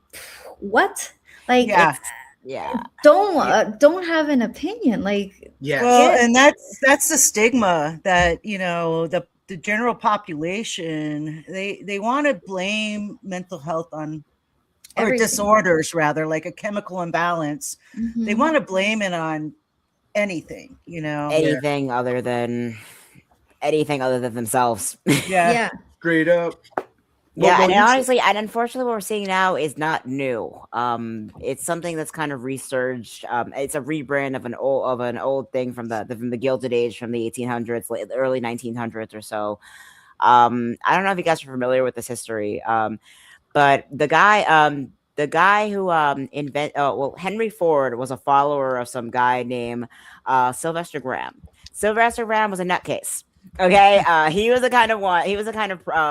what? Like, Yeah. It's yeah. don't have an opinion, like, Yes. Well, get and that's the stigma that, the general population, they want to blame mental health on, or everything. disorders rather, like a chemical imbalance. They Hmm. want to blame it on anything, Yeah. Anything other than themselves. Yeah. Yeah. Straight up. Yeah, Well, and you said, honestly, and unfortunately, what we're seeing now is not new. It's something that's kind of resurged. It's a rebrand of an old thing from the Gilded Age, from the 1800s, the early 1900s or so. I don't know if you guys are familiar with this history. But the guy who Henry Ford was a follower of some guy named Sylvester Graham. Sylvester Graham was a nutcase. Okay, he was the kind of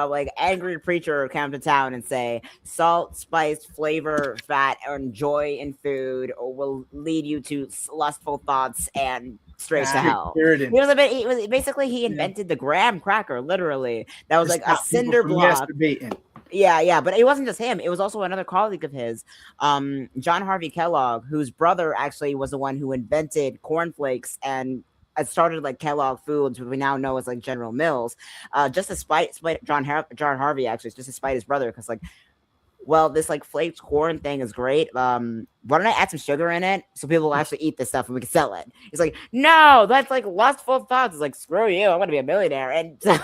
like angry preacher who come to town and say salt, spice, flavor, fat, and joy in food will lead you to lustful thoughts and straight to Ah. hell. Puritan. He was basically, he invented the graham cracker, literally. That was To like a stop people cinder from block. masturbating. Yeah, but it wasn't just him. It was also another colleague of his, John Harvey Kellogg, whose brother actually was the one who invented cornflakes and started like Kellogg Foods, which we now know as like General Mills. Just despite John Harvey, actually, just despite his brother, because like, well, this like flaked corn thing is great. Why don't I add some sugar in it so people will actually eat this stuff and we can sell it? He's like, no, that's like lustful thoughts. It's like, screw you, I'm gonna be a millionaire. And so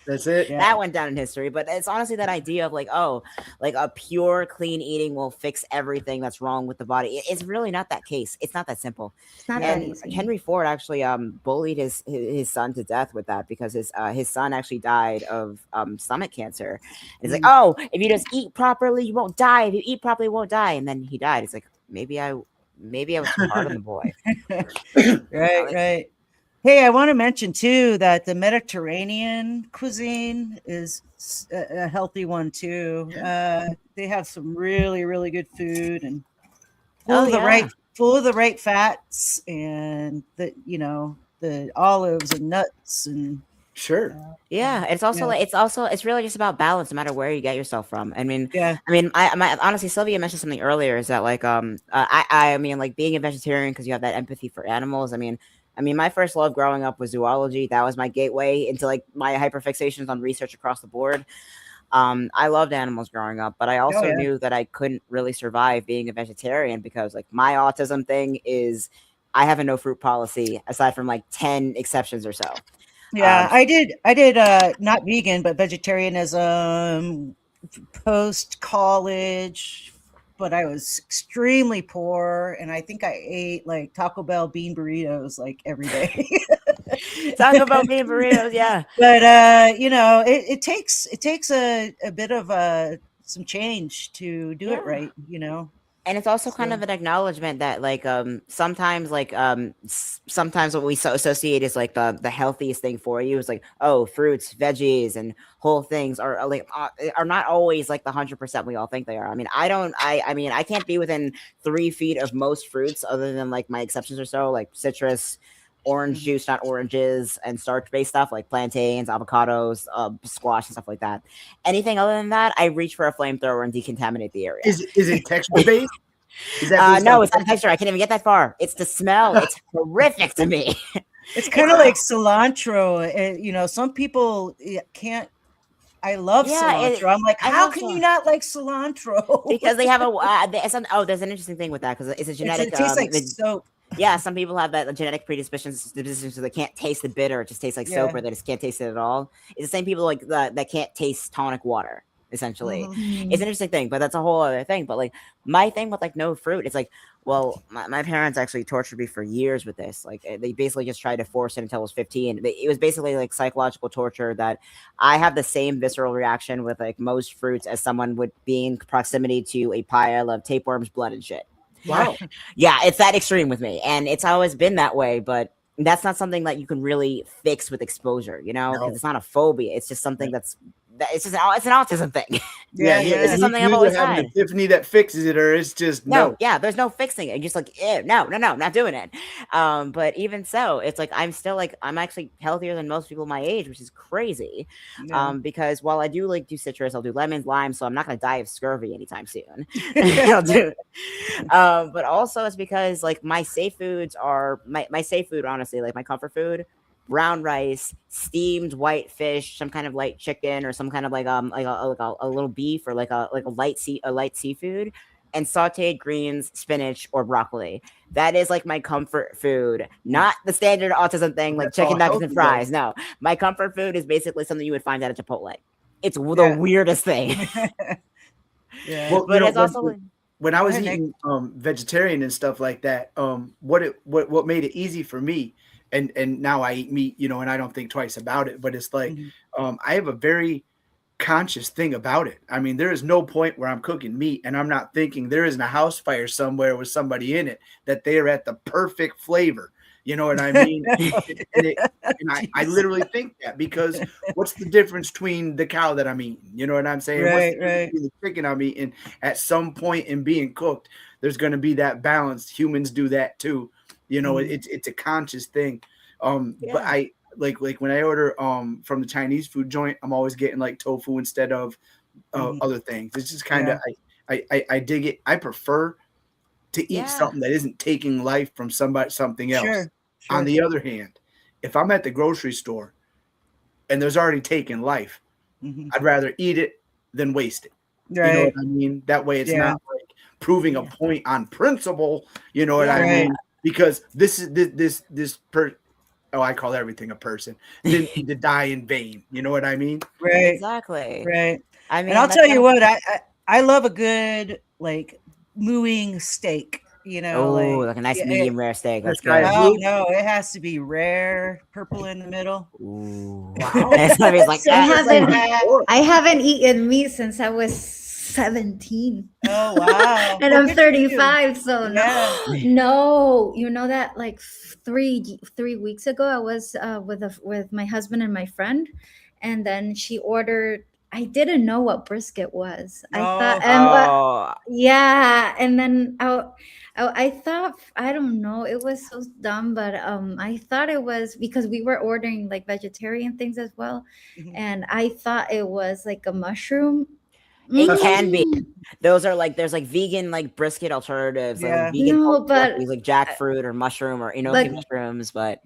That's it. Yeah. that went down in history. But it's honestly that idea of like, oh, like a pure clean eating will fix everything that's wrong with the body. It's really not that case. It's not that simple. It's not that And easy. Henry Ford actually bullied his son to death with that, because his son actually died of stomach cancer. And he's like, oh, if you just eat properly, you won't die. If you eat properly, you won't die. And then he died. It's like, maybe I was too hard on the boy. Right, right. Hey, I want to mention too that the Mediterranean cuisine is a healthy one too. They have some really, really good food, and full of the right fats, and the olives and nuts, and Sure. Yeah, it's also Yeah. like it's really just about balance, no matter where you get yourself from. Yeah. Honestly, Sylvia mentioned something earlier. Is that like I mean like being a vegetarian because you have that empathy for animals. I mean, my first love growing up was zoology. That was my gateway into like my hyperfixations on research across the board. I loved animals growing up, but I Oh also yeah. knew that I couldn't really survive being a vegetarian because like my autism thing is I have a no fruit policy aside from like 10 exceptions or so. Yeah, I did not vegan but vegetarianism post college, but I was extremely poor and I think I ate like Taco Bell bean burritos like every day. Talk about being burritos, yeah. But you know, it takes a bit of some change to do it Yeah. right, you know. And it's also kind So of an acknowledgement that like sometimes like sometimes what we associate is like the healthiest thing for you is like, oh, fruits, veggies, and whole things are not always like the 100% we all think they are. I mean I can't be within 3 feet of most fruits other than like my exceptions or so, like citrus, orange Mhm. juice, not oranges, and starch based stuff like plantains, avocados, squash, and stuff like that. Anything other than that, I reach for a flamethrower and decontaminate the area. Is it texture based? Is that based No, on it's not the texture. I can't even get that far. It's the smell. It's horrific to me. it's kind of like cilantro. You know, some people can't. I love Yeah, cilantro. I'm like, I how love can you cilantro not like cilantro? because they have there's an interesting thing with that because it's a genetic. It tastes like soap. Yeah, some people have that genetic predisposition so they can't taste the bitter. It just tastes like soap, Yeah. or they just can't taste it at all. It's the same people like that can't taste tonic water. Essentially, Mhm. it's an interesting thing, but that's a whole other thing. But like my thing with like no fruit, it's like, well, my parents actually tortured me for years with this. Like they basically just tried to force it until I was 15. It was basically like psychological torture that I have the same visceral reaction with like most fruits as someone would be in proximity to a pile of tapeworms, blood, and shit. wow? Yeah, it's that extreme with me, and it's always been that way. But that's not something that you can really fix with exposure, because No. it's not a phobia. It's just something it's an autism thing. Yeah, Yeah, This is something I've you always either have an had. epiphany that fixes it, or it's just no. Yeah, there's no fixing it. You're just like, ew, no, not doing it. But even so, it's like I'm actually healthier than most people my age, which is crazy. Yeah. Because while I do like do citrus, I'll do lemons, limes, so I'm not gonna die of scurvy anytime soon. I'll do it. But also it's because like my safe foods are my safe food, honestly, like my comfort food. Brown rice, steamed white fish, some kind of light chicken, or some kind of like a little beef, or like a light seafood, and sautéed greens, spinach, or broccoli. That is like my comfort food, not the standard autism thing like That's all chicken nuggets and healthy, though. fries. No, my comfort food is basically something you would find at a Chipotle. It's the Yeah. weirdest thing. Yeah. Well, But it's also when I was ahead, Nick. eating vegetarian and stuff like that, what made it easy for me, and now I eat meat, and I don't think twice about it. But it's like Mhm. I have a very conscious thing about it. I mean, there is no point where I'm cooking meat and I'm not thinking there isn't a house fire somewhere with somebody in it that they are at the perfect flavor. You know what I mean? And I literally think that, because what's the difference between the cow that I'm eating? You know what I'm saying? What's the difference Right. between the chicken I'm eating? At some point in being cooked, there's going to be that balance. Humans do that too. Mhm. It's a conscious thing. But Yeah. I like when I order from the Chinese food joint, I'm always getting like tofu instead of Mhm. other things. It's just kind Yeah. of I dig it. I prefer to eat Yeah. something that isn't taking life from something else. Sure. On Sure. the other hand, if I'm at the grocery store and there's already taken life, Mhm. I'd rather eat it than waste it. You know Right. what I mean? That way it's Yeah. not like proving a Yeah. point on principle. You know what I Right. mean? Because I call everything a person, didn't need to die in vain. You know what I mean? Right. Exactly. Right. I mean, And I'll that's tell kind you of what, I love a good like mooing steak, like a nice yeah, medium rare steak. That's This guy good. is oh blue. no, it has to be rare, purple in the middle. Ooh. Wow. And somebody's like, I haven't Yeah. I haven't eaten meat since I was 17. Oh wow. And Well, I'm good for you. 35, so Yeah. no, you know that like 3 weeks ago I was with my husband and my friend, and then she ordered I didn't know what brisket was. I thought, Oh. and Oh, yeah, and then I thought, I don't know, it was so dumb, but I thought it was because we were ordering like vegetarian things as well, Mhm. and I thought it was like a mushroom. it can be. Mm, Those are like there's like vegan like brisket alternatives, like Yeah. vegan no, pulled pork, but use like jackfruit or mushroom or enoki like mushrooms, but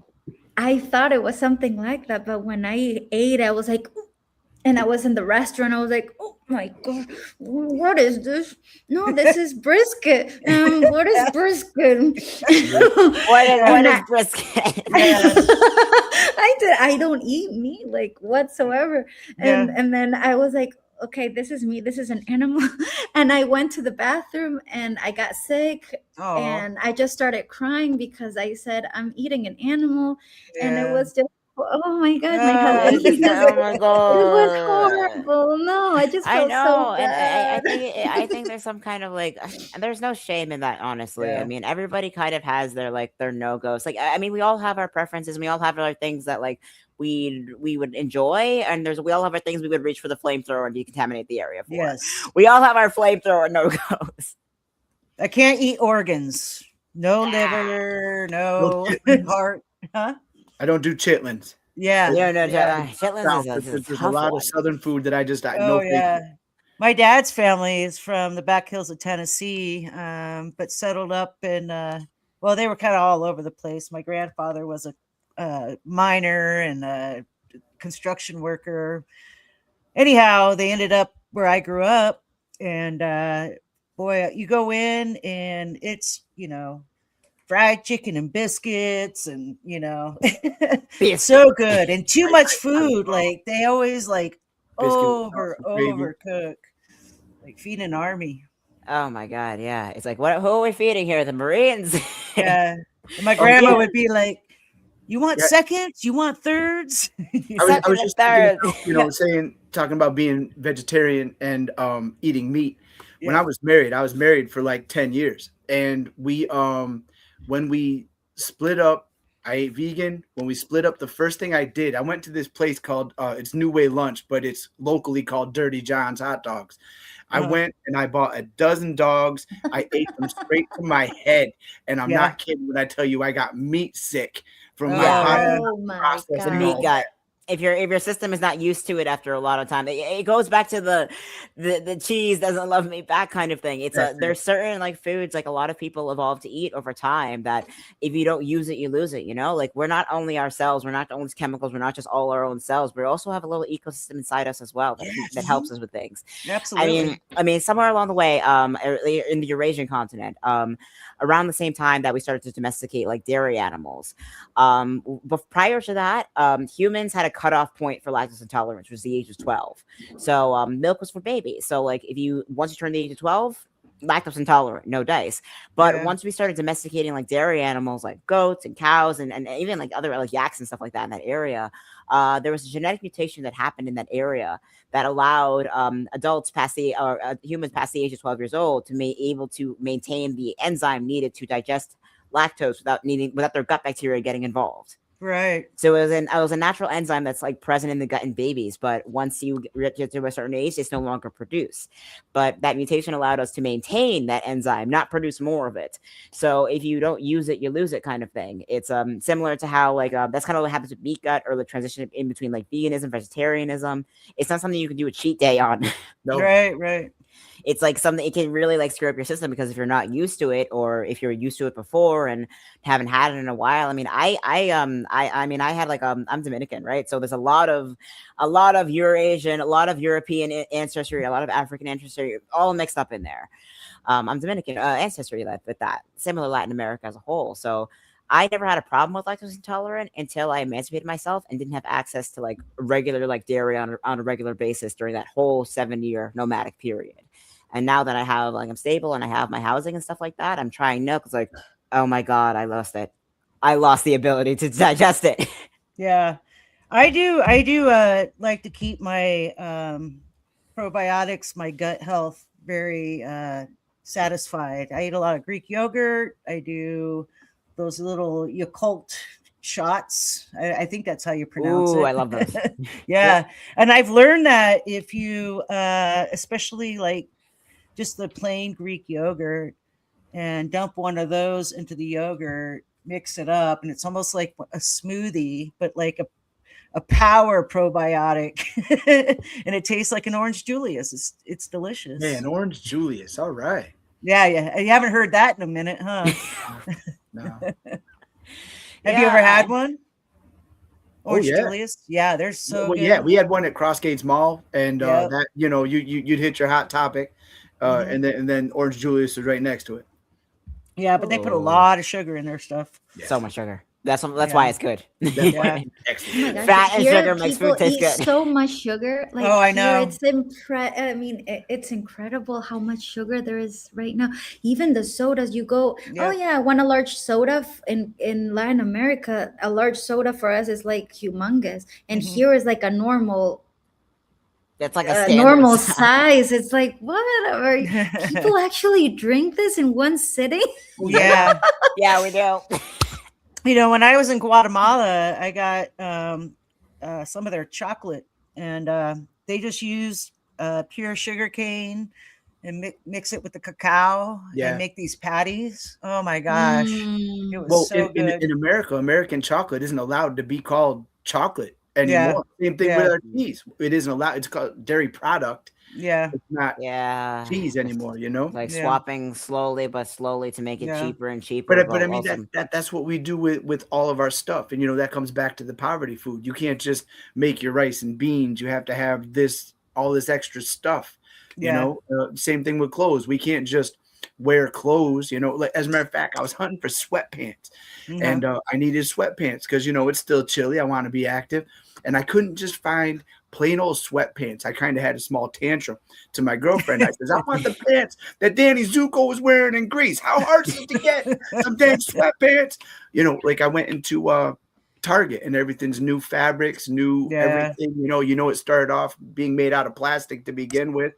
I thought it was something like that, but when I ate, I was like, "Ooh," and I was in the restaurant. I was like, "Oh my god, what is this? No, this is brisket. What is brisket?" Yeah. what And is brisket? Yeah. I don't eat meat like whatsoever, Yeah. and then I was like, okay, this is meat. This is an animal, and I went to the bathroom and I got sick. Oh. And I just started crying because I said I'm eating an animal, and it Yeah. was just, oh my god, my Oh, husband, It's he just, oh my it was god. horrible. No, I just I felt so know, and bad. I think there's some kind of like, and there's no shame in that, honestly. I Yeah. mean, everybody kind of has their like their no goes. Like, I mean, we all have our preferences, and we all have our things that like we would enjoy, and we all have our things we would reach for the flamethrower and decontaminate the area for. Yes. We all have our flamethrower no goes. I can't eat organs. No Ah. liver, no chitlins. heart. Huh? I don't do chitlins. Yeah. No, no, Yeah. chitlins South, is a there's a tough lot one. of southern food that I just Oh no thank you. yeah. My dad's family is from the back hills of Tennessee, but settled up in well, they were kind of all over the place. My grandfather was a miner and a construction worker. Anyhow, they ended up where I grew up, and boy, you go in and it's fried chicken and biscuits, and Biscuit. so good and too much food. Like they always like Biscuit with gravy. overcook, like feed an army. Oh my god, yeah. It's like, what? Who are we feeding here? The Marines? Yeah. And my Oh, grandma yeah. would be like, "You want Yeah. seconds? You want thirds?" I was Second and just thinking third. about, talking about being vegetarian and eating meat. When Yeah. I was married for like 10 years, and we when we split up, I ate vegan. When we split up, the first thing I did, I went to this place called it's New Way Lunch, but it's locally called Dirty John's Hot Dogs. I Uh-huh. went and I bought a dozen dogs. I ate them straight to my head, and I'm Yeah. not kidding when I tell you I got meat sick from Oh, my Yeah. body yeah. Oh my processing The all meat god. gut. If your system is not used to it after a lot of time, it goes back to the cheese doesn't love me back kind of thing. It's That's it. there's certain like foods like a lot of people evolve to eat over time that if you don't use it, you lose it. Like we're not only ourselves, we're not only chemicals, we're not just all our own cells. We also have a little ecosystem inside us as well that Yes. helps us with things. Absolutely. I mean, somewhere along the way, in the Eurasian continent, around the same time that we started to domesticate like dairy animals, but prior to that, humans had a cutoff point for lactose intolerance, which was the age of 12. So milk was for babies. So like once you turn the age of 12, lactose intolerant, no dice. But Yeah. once we started domesticating like dairy animals like goats and cows and even like other like yaks and stuff like that in that area, there was a genetic mutation that happened in that area that allowed adults humans past the age of 12 years old to be able to maintain the enzyme needed to digest lactose without their gut bacteria getting involved. Right. So it was a natural enzyme that's like present in the gut in babies, but once you get to a certain age, it's no longer produced. But that mutation allowed us to maintain that enzyme, not produce more of it. So if you don't use it, you lose it, kind of thing. It's similar to how like that's kind of what happens with meat gut or the transition in between like veganism, vegetarianism. It's not something you can do a cheat day on. No. Right. It's like something it can really like screw up your system because if you're not used to it or if you're used to it before and haven't had it in a while. I mean, I mean, I had like I'm Dominican, right? So there's a lot of Eurasian, a lot of European ancestry, a lot of African ancestry, all mixed up in there. I'm Dominican ancestry with that, similar Latin America as a whole. So I never had a problem with lactose intolerant until I emancipated myself and didn't have access to like regular like dairy on a regular basis during that whole 7-year nomadic period. And now that I have like I'm stable and I have my housing and stuff like that, I'm trying milk. It's like, oh my god, I lost it. I lost the ability to digest it. Yeah. I do like to keep my probiotics, my gut health very satisfied. I eat a lot of Greek yogurt. I do those little Yakult shots. I think that's how you pronounce Ooh, it. I love those. Yeah. And I've learned that if you, especially like just the plain Greek yogurt, and dump one of those into the yogurt, mix it up, and it's almost like a smoothie, but like a power probiotic. And it tastes like an orange Julius. It's delicious. Man, Orange Julius. All right. Yeah. You haven't heard that in a minute, huh? No. Have you ever Yeah, had one? Orange yeah. Julius? Yeah, they're so Well, good. yeah, we had one at Crossgates Mall, and Yep. that you'd hit your Hot Topic, Mhm. and then Orange Julius was right next to it. Yeah, but they put a Oh. lot of sugar in their stuff. So much sugar. That's Yeah. why it's good. That's Yeah. why. Oh Excellent. my gosh, Fat and here sugar makes people food taste eat good. so much sugar. Like Oh, I here, know. I mean, it's incredible how much sugar there is right now. Even the sodas, you go, oh Yep. yeah, I want a large soda. In Latin America, a large soda for us is like humongous, and Mhm. here is like a normal That's like a standard normal size. size. It's like whatever. People actually drink this in one sitting. Yeah. Yeah, we do. When I was in Guatemala, I got some of their chocolate, and they just use pure sugar cane and mix it with the cacao Yeah. and make these patties. Oh my gosh. Mm. It was Well, so good. in America, American chocolate isn't allowed to be called chocolate anymore. Same thing Yeah. with our cheese. It isn't allowed. It's called dairy product. Yeah. It's not Yeah. cheese anymore. Like Yeah. swapping slowly to make it Yeah. cheaper and cheaper. But I mean also- that's what we do with all of our stuff, and that comes back to the poverty food. You can't just make your rice and beans. You have to have all this extra stuff. Yeah. Same thing with clothes. We can't just wear clothes. Like, as a matter of fact, I was hunting for sweatpants, Mhm. and I needed sweatpants because it's still chilly. I want to be active, and I couldn't just find plain old sweatpants. I kind of had a small tantrum to my girlfriend. I says, I want the pants that Danny Zuko was wearing in Greece. How hard is it to get some damn sweatpants? Like I went into Target, and everything's new fabrics, new everything. It started off being made out of plastic to begin with.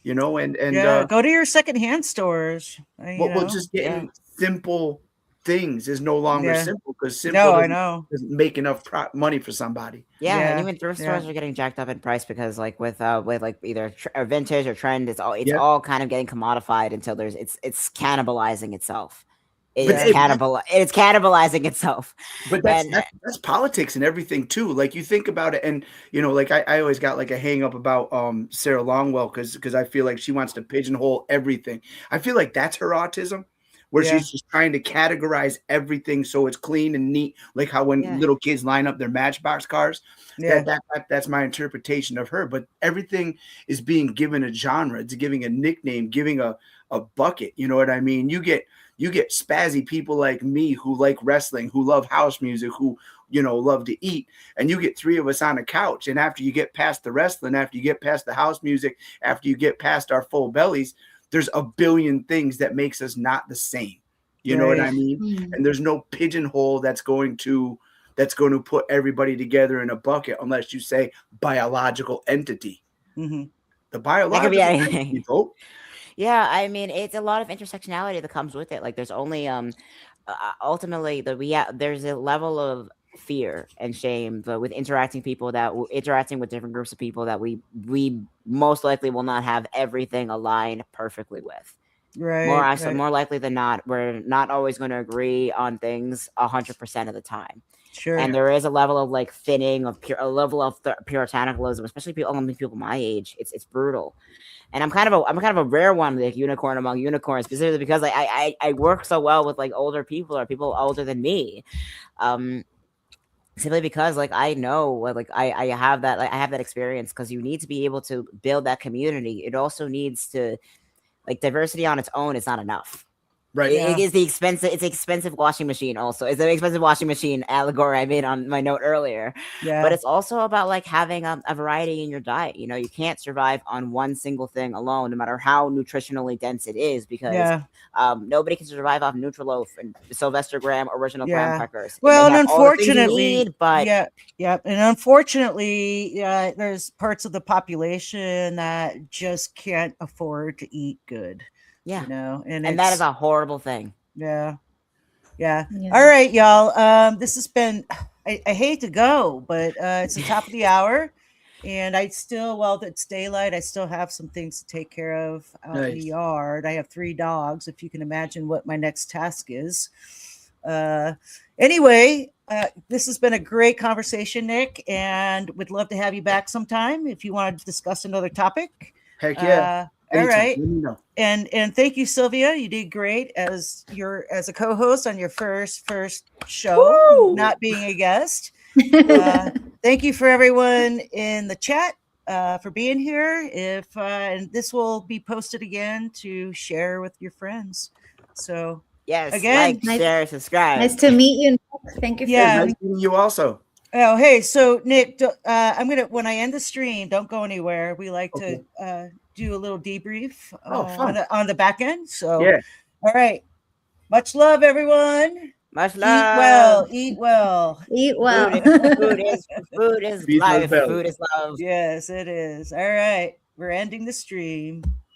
And Yeah, go to your secondhand stores. well, just getting simple things is no longer Yeah. simple, because simple No, I know. doesn't make enough money for somebody. Yeah, Yeah, and even thrift yeah. stores are getting jacked up in price because, like, with like either vintage or trend, it's Yeah. all kind of getting commodified until it's cannibalizing itself. But It's it- cannibalizing itself. But that's politics and everything too. Like, you think about it, and like I always got like a hang up about Sarah Longwell, because I feel like she wants to pigeonhole everything. I feel like that's her autism, where Yeah. she's just trying to categorize everything so it's clean and neat, like how when Yeah. little kids line up their Matchbox cars. Yeah. That's my interpretation of her. But everything is being given a genre. It's giving a nickname, giving a bucket. You know what I mean? You get spazzy people like me who like wrestling, who love house music, who love to eat, and you get three of us on a couch, and after you get past the wrestling, after you get past the house music, after you get past our full bellies, there's a billion things that makes us not the same. You know what I Right. mean? Mm. And there's no pigeonhole that's going to put everybody together in a bucket, unless you say biological entity. Mhm. The That could biological be entity, anything. folks. Yeah, I mean, it's a lot of intersectionality that comes with it. Like, there's only ultimately there's a level of fear and shame with interacting with different groups of people that we most likely will not have everything aligned perfectly with. Right. So right. more likely than not, we're not always going to agree on things 100% of the time. Sure. And there is a level of like thinning of a level of puritanicalism, especially people my age. It's brutal. And I'm kind of a rare one, like unicorn among unicorns, specifically because I work so well with like older people or people older than me, simply because like I know like I have that experience, because you need to be able to build that community. It also needs to, like, diversity on its own is not enough. Right. It is it's expensive washing machine. Also, it's an expensive washing machine allegory I made on my note earlier. Yeah. But it's also about like having a variety in your diet. You can't survive on one single thing alone, no matter how nutritionally dense it is, because yeah. nobody can survive off Nutriloaf and Sylvester Graham original graham Yeah. crackers. They Well, and have all the things you unfortunately, need, but yeah, and unfortunately, there's parts of the population that just can't afford to eat good. yeah, And and that is a horrible thing. yeah. Yeah. Yeah. All right, y'all. This has been. I hate to go, but it's the top of the hour, and I still, while it's daylight, I still have some things to take care of out in the Nice. yard. I have 3 dogs. If you can imagine what my next task is. Anyway, this has been a great conversation, Nick, and would love to have you back sometime if you want to discuss another topic. Heck yeah. All Anytime. right. Let me know. And thank you, Sylvia. You did great as a co-host on your first show, Woo! not being a guest. Thank you for everyone in the chat for being here. If and this will be posted again to share with your friends. So Yes, again, like, share, subscribe. Nice to meet you, Nick. Thank you for Yeah. Nice meeting you also. oh hey, so Nick, I'm gonna when I end the stream, don't go anywhere. We like Okay. to do a little debrief Oh, fun. on the back end. So Yeah. all right. Much love, everyone. Much Eat love. well. Eat well. Eat well. Food is Feed those life. bellies. Food is love. Yes, it is. All right. We're ending the stream.